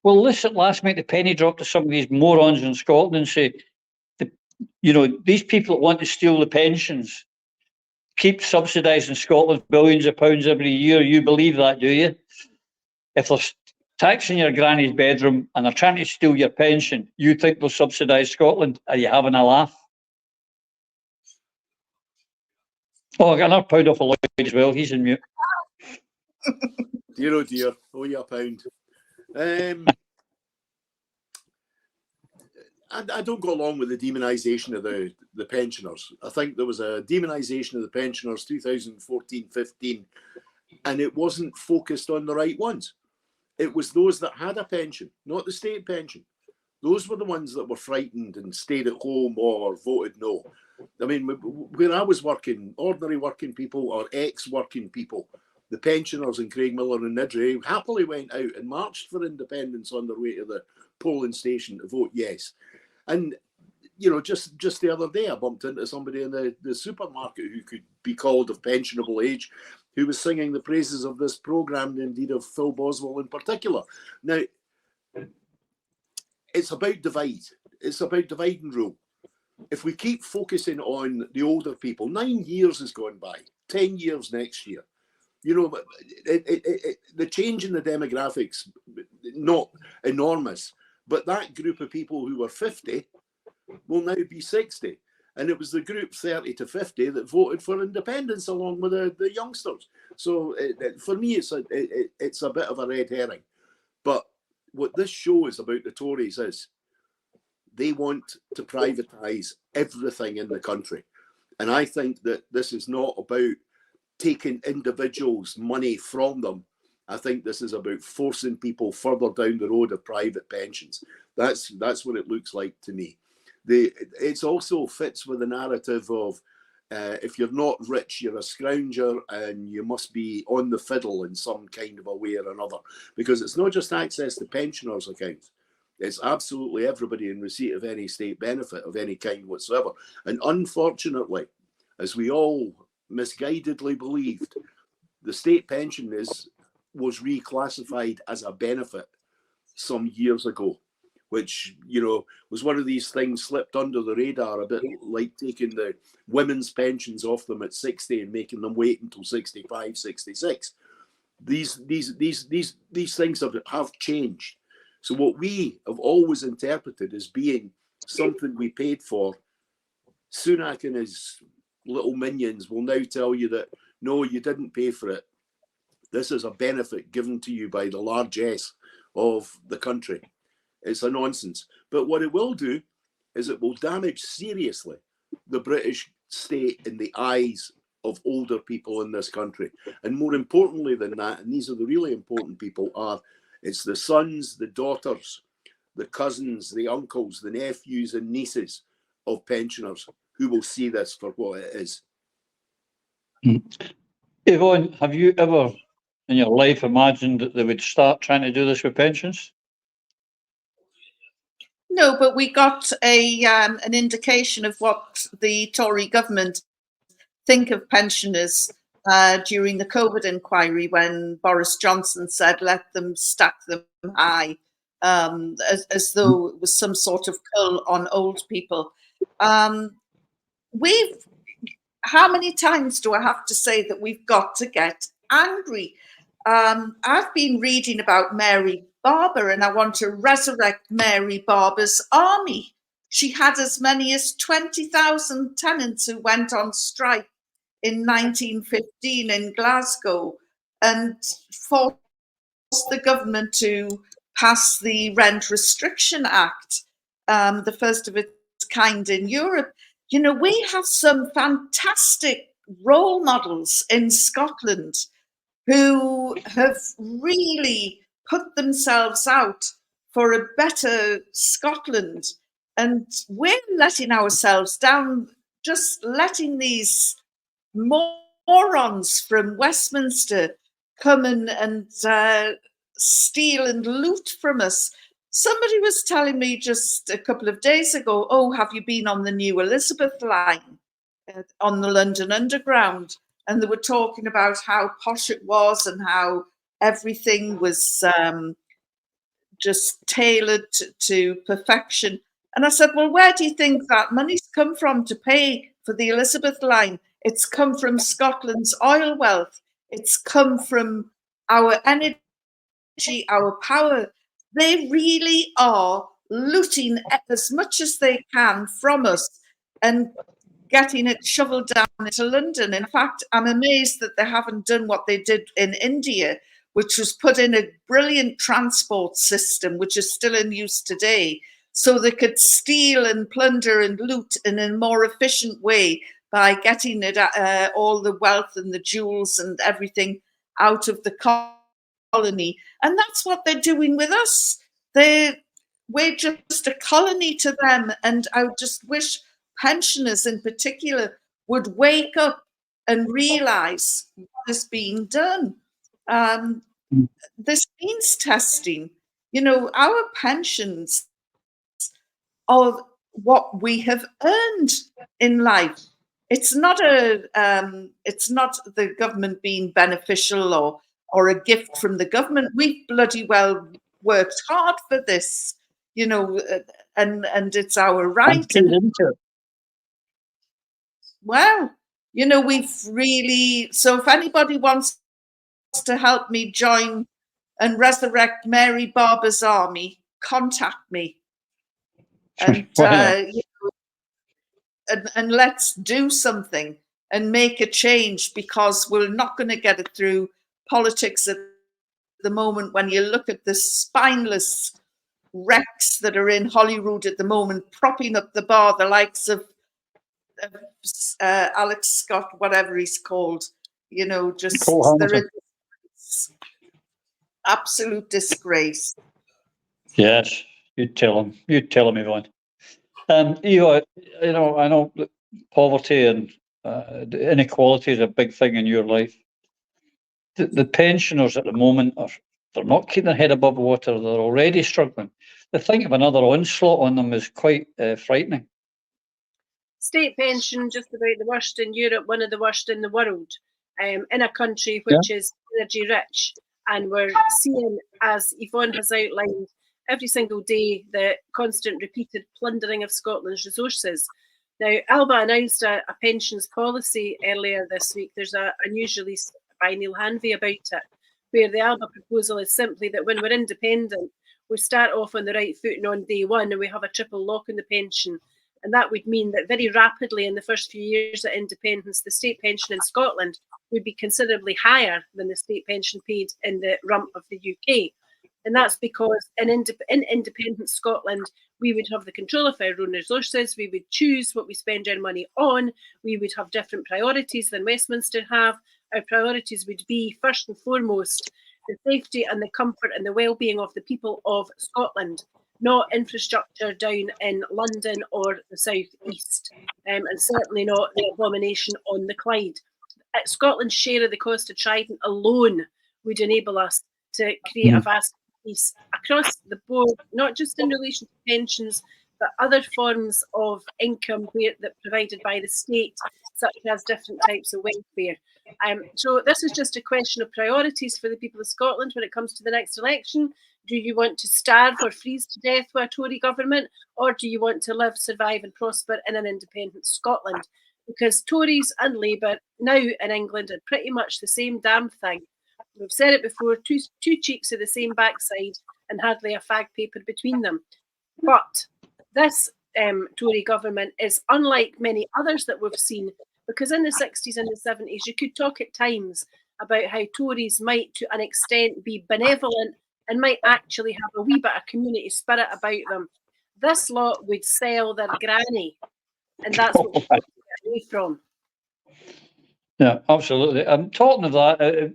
Will this at last make the penny drop to some of these morons in Scotland and say, these people that want to steal the pensions keep subsidising Scotland billions of pounds every year? You believe that, do you? If they're taxing your granny's bedroom and they're trying to steal your pension, you think they'll subsidise Scotland? Are you having a laugh? Oh, I got another pound off of Lloyd as well. He's in mute. Dear, oh dear. Oh, yeah, pound. I don't go along with the demonisation of the pensioners. I think there was a demonisation of the pensioners 2014-15, and it wasn't focused on the right ones. It was those that had a pension, not the state pension. Those were the ones that were frightened and stayed at home or voted no. I mean, where I was working, ordinary working people or ex-working people, the pensioners in Craigmillar and Niddrie happily went out and marched for independence on their way to the polling station to vote yes. And, just the other day, I bumped into somebody in the supermarket who could be called of pensionable age, who was singing the praises of this programme, indeed of Phil Boswell in particular. Now, it's about divide. It's about divide and rule. If we keep focusing on the older people, 9 years has gone by, 10 years next year. The change in the demographics, not enormous, but that group of people who were 50 will now be 60. And it was the group 30 to 50 that voted for independence along with the youngsters. So for me, it's a bit of a red herring. But what this show is about the Tories is they want to privatise everything in the country. And I think that this is not about taking individuals' money from them. I think this is about forcing people further down the road of private pensions. That's what it looks like to me. It also fits with the narrative of if you're not rich, you're a scrounger and you must be on the fiddle in some kind of a way or another. Because it's not just access to pensioners' accounts. It's absolutely everybody in receipt of any state benefit of any kind whatsoever. And unfortunately, as we all misguidedly believed, the state pension is was reclassified as a benefit some years ago, which, you know, was one of these things slipped under the radar, a bit like taking the women's pensions off them at 60 and making them wait until 65, 66. These things have changed. So what we have always interpreted as being something we paid for, Sunak and his little minions will now tell you that, no, you didn't pay for it. This is a benefit given to you by the largesse of the country. It's a nonsense. But what it will do is it will damage seriously the British state in the eyes of older people in this country. And more importantly than that, and these are the really important people, it's the sons, the daughters, the cousins, the uncles, the nephews and nieces of pensioners who will see this for what it is. Yvonne, have you ever in your life imagined that they would start trying to do this with pensions? No, but we got an indication of what the Tory government think of pensioners during the COVID inquiry, when Boris Johnson said, let them stack them high, as though it was some sort of cull on old people. How many times do I have to say that we've got to get angry? I've been reading about Mary Barber, and I want to resurrect Mary Barber's army. She had as many as 20,000 tenants who went on strike in 1915 in Glasgow and forced the government to pass the Rent Restriction Act, the first of its kind in Europe. You know, we have some fantastic role models in Scotland who have really put themselves out for a better Scotland. And we're letting ourselves down, just letting these morons from Westminster come and steal and loot from us. Somebody was telling me just a couple of days ago, oh, have you been on the new Elizabeth line on the London Underground? And they were talking about how posh it was and how everything was just tailored to perfection. And I said, well, where do you think that money's come from to pay for the Elizabeth line? It's come from Scotland's oil wealth. It's come from our energy, our power. They really are looting as much as they can from us and getting it shoveled down into London. In fact, I'm amazed that they haven't done what they did in India, which was put in a brilliant transport system, which is still in use today, so they could steal and plunder and loot in a more efficient way by getting it all the wealth and the jewels and everything out of the colony. And that's what they're doing with us. We're just a colony to them. And I just wish pensioners in particular would wake up and realise what is being done. This means testing. You know, our pensions are what we have earned in life. It's not it's not the government being beneficial or a gift from the government. We've bloody well worked hard for this, you know, and it's our right. Well, you know, we've really, so if anybody wants to help me join and resurrect Mary Barber's army, contact me. And, you know, and let's do something and make a change, because we're not going to get it through politics at the moment. When you look at the spineless wrecks that are in Holyrood at the moment, propping up the bar, the likes of Alex Scott, whatever he's called, you know, just they're in absolute disgrace. Yes, you'd tell him, Yvonne. Eva, you know, I know that poverty and inequality is a big thing in your life. The pensioners at the moment they're not keeping their head above water. They're already struggling. The think of another onslaught on them is quite frightening. State pension, just about the worst in Europe, one of the worst in the world, in a country which is energy rich. And we're seeing, as Yvonne has outlined, every single day the constant repeated plundering of Scotland's resources. Now, Alba announced a pensions policy earlier this week. There's a news release by Neil Hanvey about it, where the Alba proposal is simply that when we're independent, we start off on the right foot and on day one, and we have a triple lock in the pension. And that would mean that very rapidly in the first few years of independence, the state pension in Scotland would be considerably higher than the state pension paid in the rump of the UK. And that's because in independent Scotland, we would have the control of our own resources, we would choose what we spend our money on, we would have different priorities than Westminster have. Our priorities would be, first and foremost, the safety and the comfort and the well-being of the people of Scotland, not infrastructure down in London or the South East, and certainly not the abomination on the Clyde. Scotland's share of the cost of Trident alone would enable us to create a vast piece across the board, not just in relation to pensions, but other forms of income that provided by the state, such as different types of welfare. So this is just a question of priorities for the people of Scotland when it comes to the next election. Do you want to starve or freeze to death with a Tory government, or do you want to live, survive and prosper in an independent Scotland? Because Tories and Labour now in England are pretty much the same damn thing. We've said it before, two cheeks of the same backside and hardly a fag paper between them. But this Tory government is unlike many others that we've seen, because in the 60s and the 70s, you could talk at times about how Tories might, to an extent, be benevolent and might actually have a wee bit of community spirit about them. This lot would sell their granny, and that's what we're get away from. Yeah, absolutely. I'm talking of that.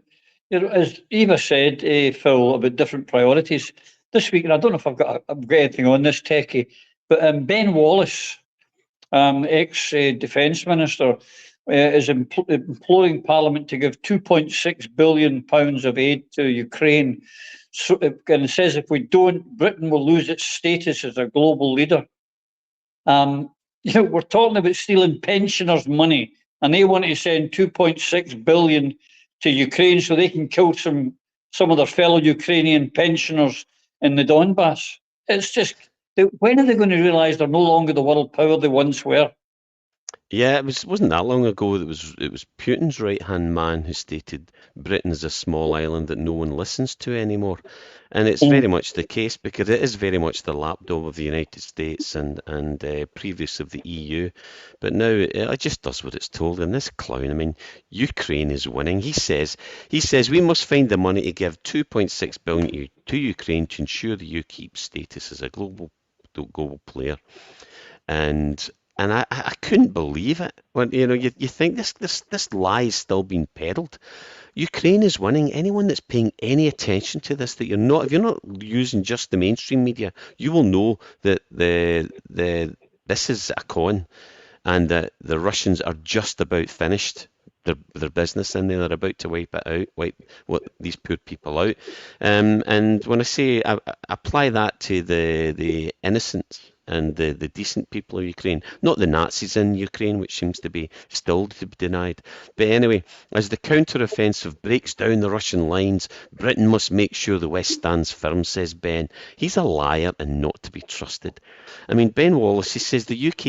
As Eva said, Phil, about different priorities this week, and I don't know if I've got anything on this, techie, but Ben Wallace, ex-Defence Minister, is imploring Parliament to give £2.6 billion of aid to Ukraine. So, and says if we don't, Britain will lose its status as a global leader. We're talking about stealing pensioners' money, and they want to send £2.6 billion to Ukraine so they can kill some of their fellow Ukrainian pensioners in the Donbass. It's just, when are they going to realise they're no longer the world power they once were? Yeah, it wasn't that long ago. It was Putin's right-hand man who stated Britain is a small island that no one listens to anymore, and it's very much the case, because it is very much the lapdog of the United States and previous of the EU. But now it just does what it's told. And this clown, I mean, Ukraine is winning. He says we must find the money to give £2.6 billion to Ukraine to ensure the EU keeps status as a global player, and I couldn't believe it. When you think this lie is still being peddled. Ukraine is winning. Anyone that's paying any attention to this, if you're not using just the mainstream media, you will know that this is a con, and that the Russians are just about finished their business, and they're about to wipe these poor people out. And when I say apply that to the innocents and the decent people of Ukraine, not the Nazis in Ukraine, which seems to be still to be denied. But anyway, as the counter-offensive breaks down the Russian lines, Britain must make sure the West stands firm, says Ben. He's a liar and not to be trusted. I mean, Ben Wallace, he says the UK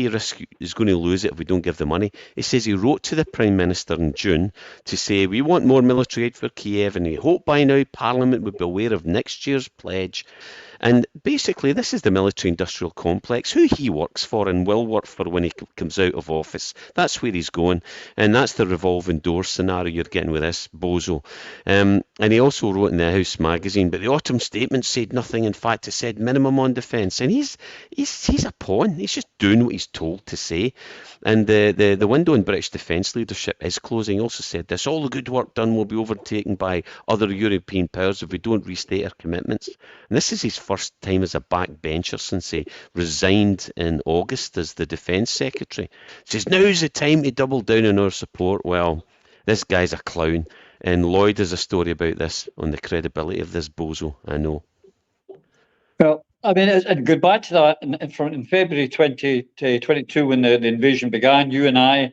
is going to lose it if we don't give the money. He says he wrote to the Prime Minister in June to say, we want more military aid for Kiev, and we hope by now Parliament would be aware of next year's pledge. And basically, this is the military-industrial complex, who he works for and will work for when he comes out of office. That's where he's going, and that's the revolving door scenario you're getting with this bozo. And he also wrote in the House magazine, but the autumn statement said nothing. In fact, it said minimum on defence, and he's a pawn. He's just doing what he's told to say. And the window in British defence leadership is closing. He also said this: all the good work done will be overtaken by other European powers if we don't restate our commitments. And this is his first time as a backbencher since he resigned in August as the Defence Secretary. He says, now's the time to double down on our support. Well, this guy's a clown. And Lloyd has a story about this on the credibility of this bozo, I know. Well, I mean, and go back to that in February 2022, when the invasion began, you and I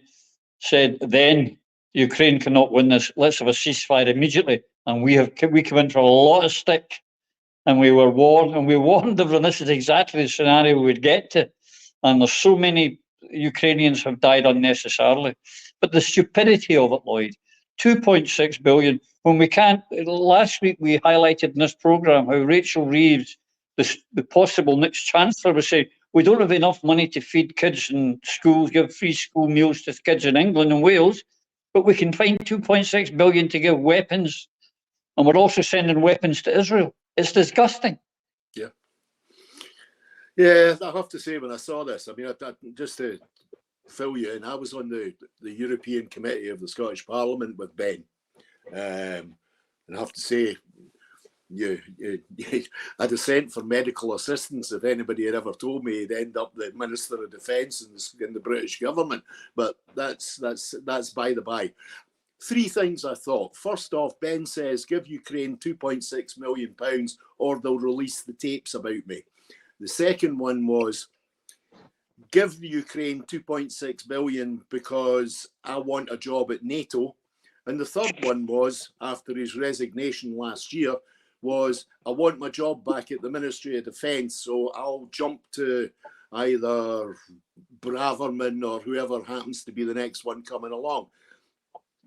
said then Ukraine cannot win this. Let's have a ceasefire immediately. and we come in for a lot of stick, and we warned everyone this is exactly the scenario we'd get to, and there's so many Ukrainians have died unnecessarily. But the stupidity of it, Lloyd, 2.6 billion, when we can't. Last week we highlighted in this programme how Rachel Reeves, the possible next chancellor, was saying we don't have enough money to feed kids in schools, give free school meals to kids in England and Wales, but we can find 2.6 billion to give weapons, and we're also sending weapons to Israel. It's disgusting. Yeah. Yeah, I have to say, when I saw this, I mean, just to fill you in, I was on the European Committee of the Scottish Parliament with Ben. And I have to say, I'd have sent for medical assistance if anybody had ever told me he'd end up the Minister of Defence in the British government. But that's by the by. Three things I thought. First off, Ben says, give Ukraine £2.6 million or they'll release the tapes about me. The second one was, give the Ukraine 2.6 billion because I want a job at NATO. And the third one was, after his resignation last year, was I want my job back at the Ministry of Defence, so I'll jump to either Braverman or whoever happens to be the next one coming along.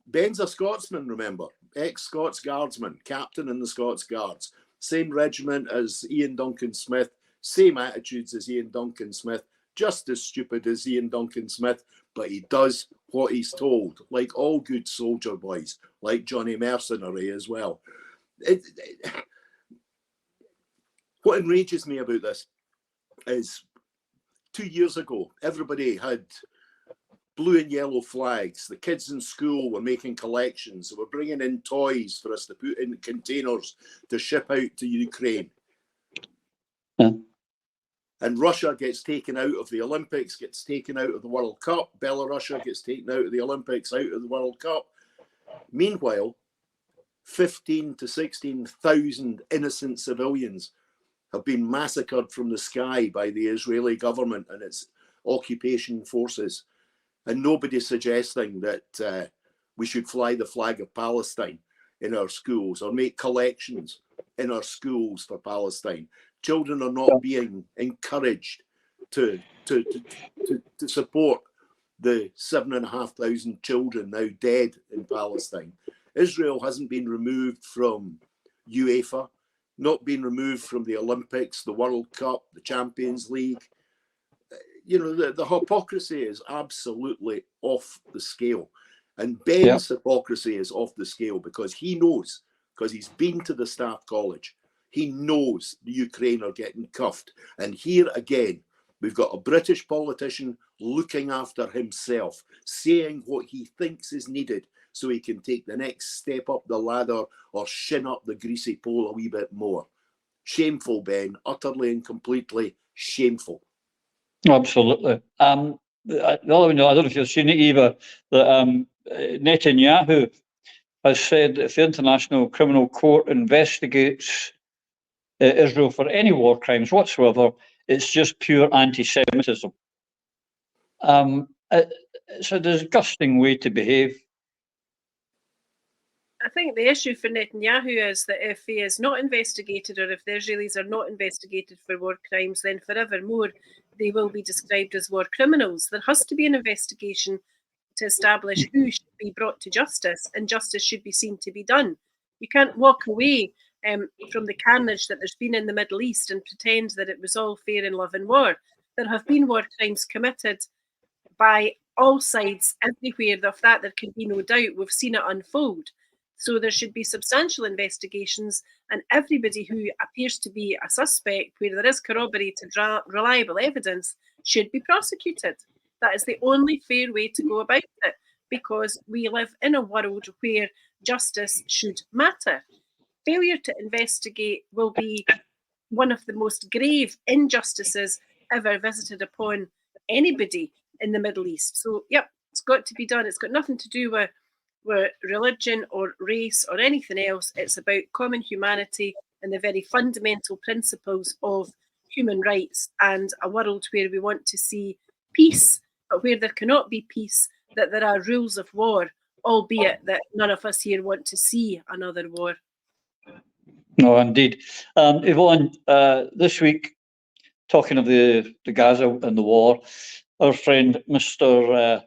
Ben's a Scotsman, remember, ex-Scots Guardsman, captain in the Scots Guards, same regiment as Ian Duncan Smith, same attitudes as Ian Duncan Smith, just as stupid as Ian Duncan Smith, but he does what he's told, like all good soldier boys, like Johnny Mercenary as well. What enrages me about this is 2 years ago, everybody had blue and yellow flags. The kids in school were making collections. They were bringing in toys for us to put in containers to ship out to Ukraine. Yeah. And Russia gets taken out of the Olympics, gets taken out of the World Cup. Belarus gets taken out of the Olympics, out of the World Cup. Meanwhile, 15 to 16,000 innocent civilians have been massacred from the sky by the Israeli government and its occupation forces. And nobody's suggesting that we should fly the flag of Palestine in our schools or make collections in our schools for Palestine. Children are not being encouraged to support the 7,500 children now dead in Palestine. Israel hasn't been removed from UEFA, not been removed from the Olympics, the World Cup, the Champions League. You know, the hypocrisy is absolutely off the scale. And Ben's hypocrisy is off the scale because he knows, because he's been to the staff college, he knows the Ukraine are getting cuffed. And here again, we've got a British politician looking after himself, saying what he thinks is needed so he can take the next step up the ladder or shin up the greasy pole a wee bit more. Shameful, Ben, utterly and completely shameful. Absolutely. The other one, I don't know if you've seen it, Eva, that Netanyahu has said that if the International Criminal Court investigates Israel for any war crimes whatsoever, it's just pure anti-Semitism. It's a disgusting way to behave. I think the issue for Netanyahu is that if he is not investigated, or if the Israelis are not investigated for war crimes, then forevermore they will be described as war criminals. There has to be an investigation to establish who should be brought to justice, and justice should be seen to be done. You can't walk away from the carnage that there's been in the Middle East and pretend that it was all fair in love and war. There have been war crimes committed by all sides everywhere. Of that there can be no doubt. We've seen it unfold. So there should be substantial investigations, and everybody who appears to be a suspect, where there is corroborated, reliable evidence, should be prosecuted. That is the only fair way to go about it, because we live in a world where justice should matter. Failure to investigate will be one of the most grave injustices ever visited upon anybody in the Middle East. So, yep, it's got to be done. It's got nothing to do with religion or race or anything else. It's about common humanity and the very fundamental principles of human rights, and a world where we want to see peace, but where there cannot be peace, that there are rules of war, albeit that none of us here want to see another war. No, indeed. Yvonne, this week, talking of the Gaza and the war, our friend Mr.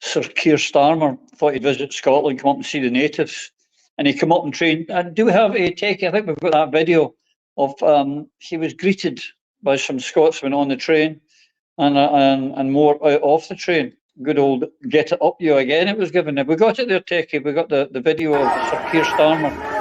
Sir Keir Starmer thought he'd visit Scotland, come up and see the natives, and he came up and trained. And do we have a take? I think we've got that video of he was greeted by some Scotsmen on the train and more out off the train. Good old get it up you again. It was given. Have we got it there, Takey? We got the video of Sir Keir Starmer.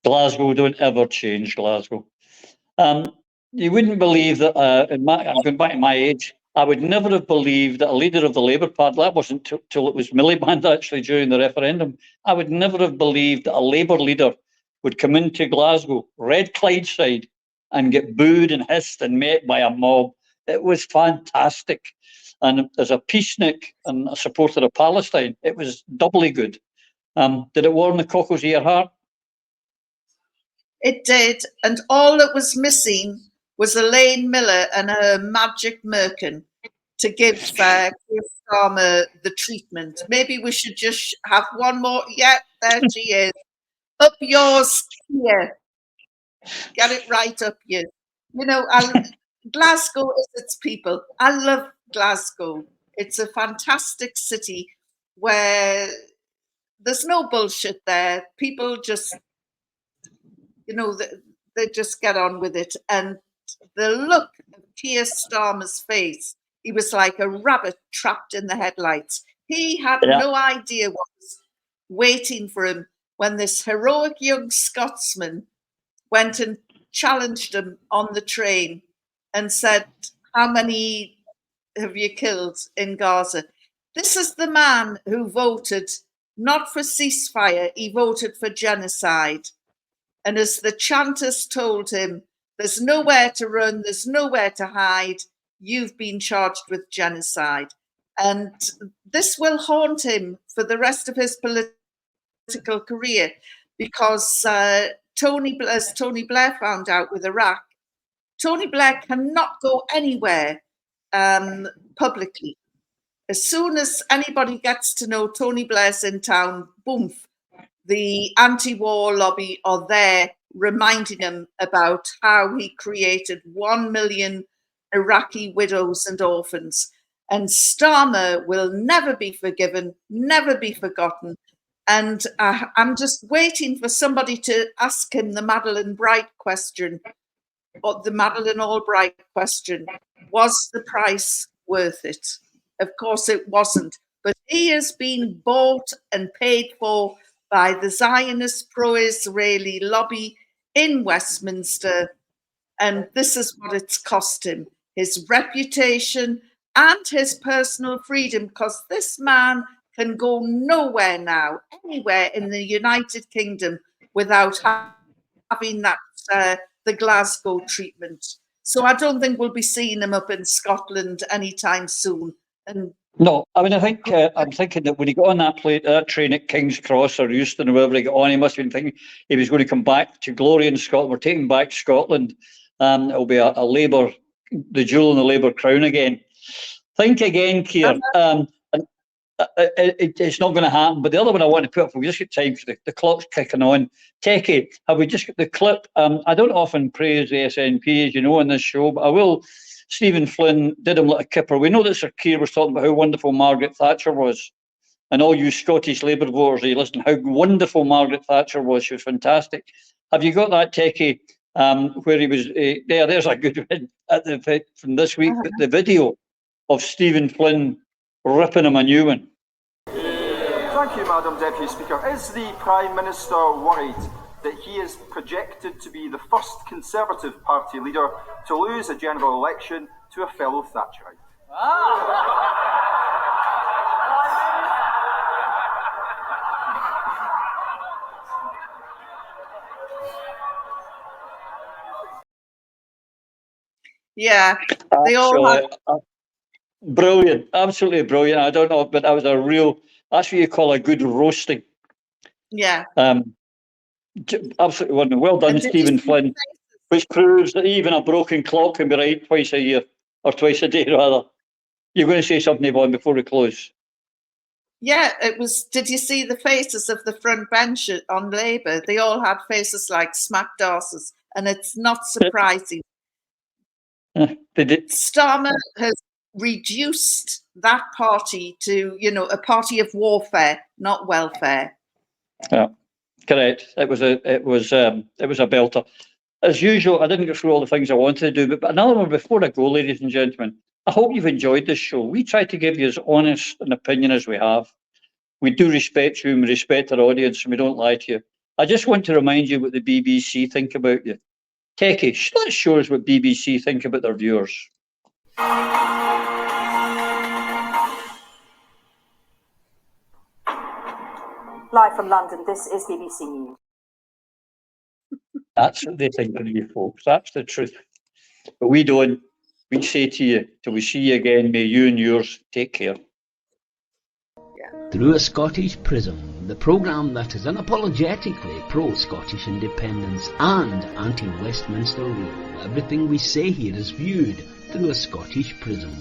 Glasgow, don't ever change Glasgow. You wouldn't believe that, I'm going back to my age, I would never have believed that a leader of the Labour Party, that wasn't till it was Miliband actually during the referendum, I would never have believed that a Labour leader would come into Glasgow, Red Clydeside, and get booed and hissed and met by a mob. It was fantastic. And as a peacenik and a supporter of Palestine, it was doubly good. Did it warm the cockles of your heart? It did, and all that was missing was Elaine Miller and her magic merkin to give Keir Starmer the treatment. Maybe we should just have one more. Yeah, there she is. Up yours, Keir. Get it right up you. You know, Glasgow is its people. I love Glasgow. It's a fantastic city where there's no bullshit there. People just, you know, they just get on with it. And the look of Keir Starmer's face, he was like a rabbit trapped in the headlights. He had no idea what was waiting for him when this heroic young Scotsman went and challenged him on the train and said, how many have you killed in Gaza? This is the man who voted not for ceasefire, he voted for genocide. And as the chanters told him, there's nowhere to run, there's nowhere to hide, you've been charged with genocide. And this will haunt him for the rest of his political career, because as Tony Blair found out with Iraq, Tony Blair cannot go anywhere publicly. As soon as anybody gets to know Tony Blair's in town, boom, the anti-war lobby are there reminding him about how he created 1 million Iraqi widows and orphans. And Starmer will never be forgiven, never be forgotten. And I'm just waiting for somebody to ask him the Madeleine Bright question, or the Madeleine Albright question. Was the price worth it? Of course it wasn't. But he has been bought and paid for by the Zionist pro-Israeli lobby in Westminster. And this is what it's cost him, his reputation and his personal freedom, because this man can go nowhere now, anywhere in the United Kingdom without having that the Glasgow treatment. So I don't think we'll be seeing him up in Scotland anytime soon. And no, I mean, I think I'm thinking that when he got on that train at King's Cross or Euston or wherever he got on, he must have been thinking he was going to come back to glory in Scotland. We're taking back Scotland. It'll be a Labour, the jewel in the Labour crown again. Think again, Keir. It's not going to happen. But the other one I want to put up, we just get time because the clock's kicking on. Techie, have we just got the clip? I don't often praise the SNP, as you know, on this show, but I will. Stephen Flynn did him like a kipper. We know that Sir Keir was talking about how wonderful Margaret Thatcher was. And all you Scottish Labour voters, you listen, how wonderful Margaret Thatcher was. She was fantastic. Have you got that, Techie, where he was, there's a good one from this week, the video of Stephen Flynn ripping him a new one. Thank you, Madam Deputy Speaker. Is the Prime Minister worried that he is projected to be the first Conservative Party leader to lose a general election to a fellow Thatcherite? Yeah, they all have. Brilliant, absolutely brilliant. I don't know, but that was that's what you call a good roasting. Yeah. Absolutely wonderful. Well done, Stephen Flynn. which proves that even a broken clock can be right twice a year, or twice a day rather. You're going to say something, Yvonne, before we close? Yeah, it was. Did you see the faces of the front bench on Labour? They all had faces like smacked asses, and it's not surprising. They did. Starmer has reduced that party to, a party of warfare, not welfare. Yeah, correct. It was a belter. As usual, I didn't get through all the things I wanted to do, but another one before I go, ladies and gentlemen. I hope you've enjoyed this show. We try to give you as honest an opinion as we have. We do respect you and we respect our audience, and we don't lie to you. I just want to remind you what the BBC think about you. Keke, let's show us what BBC think about their viewers. Live from London, this is BBC News. That's what they think of you folks. That's the truth. But we don't. We say to you, till we see you again, may you and yours take care. Through a Scottish Prism, the programme that is unapologetically pro-Scottish independence and anti-Westminster rule. Everything we say here is viewed through a Scottish prism.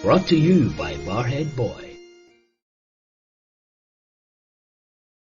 Brought to you by Barhead Boy.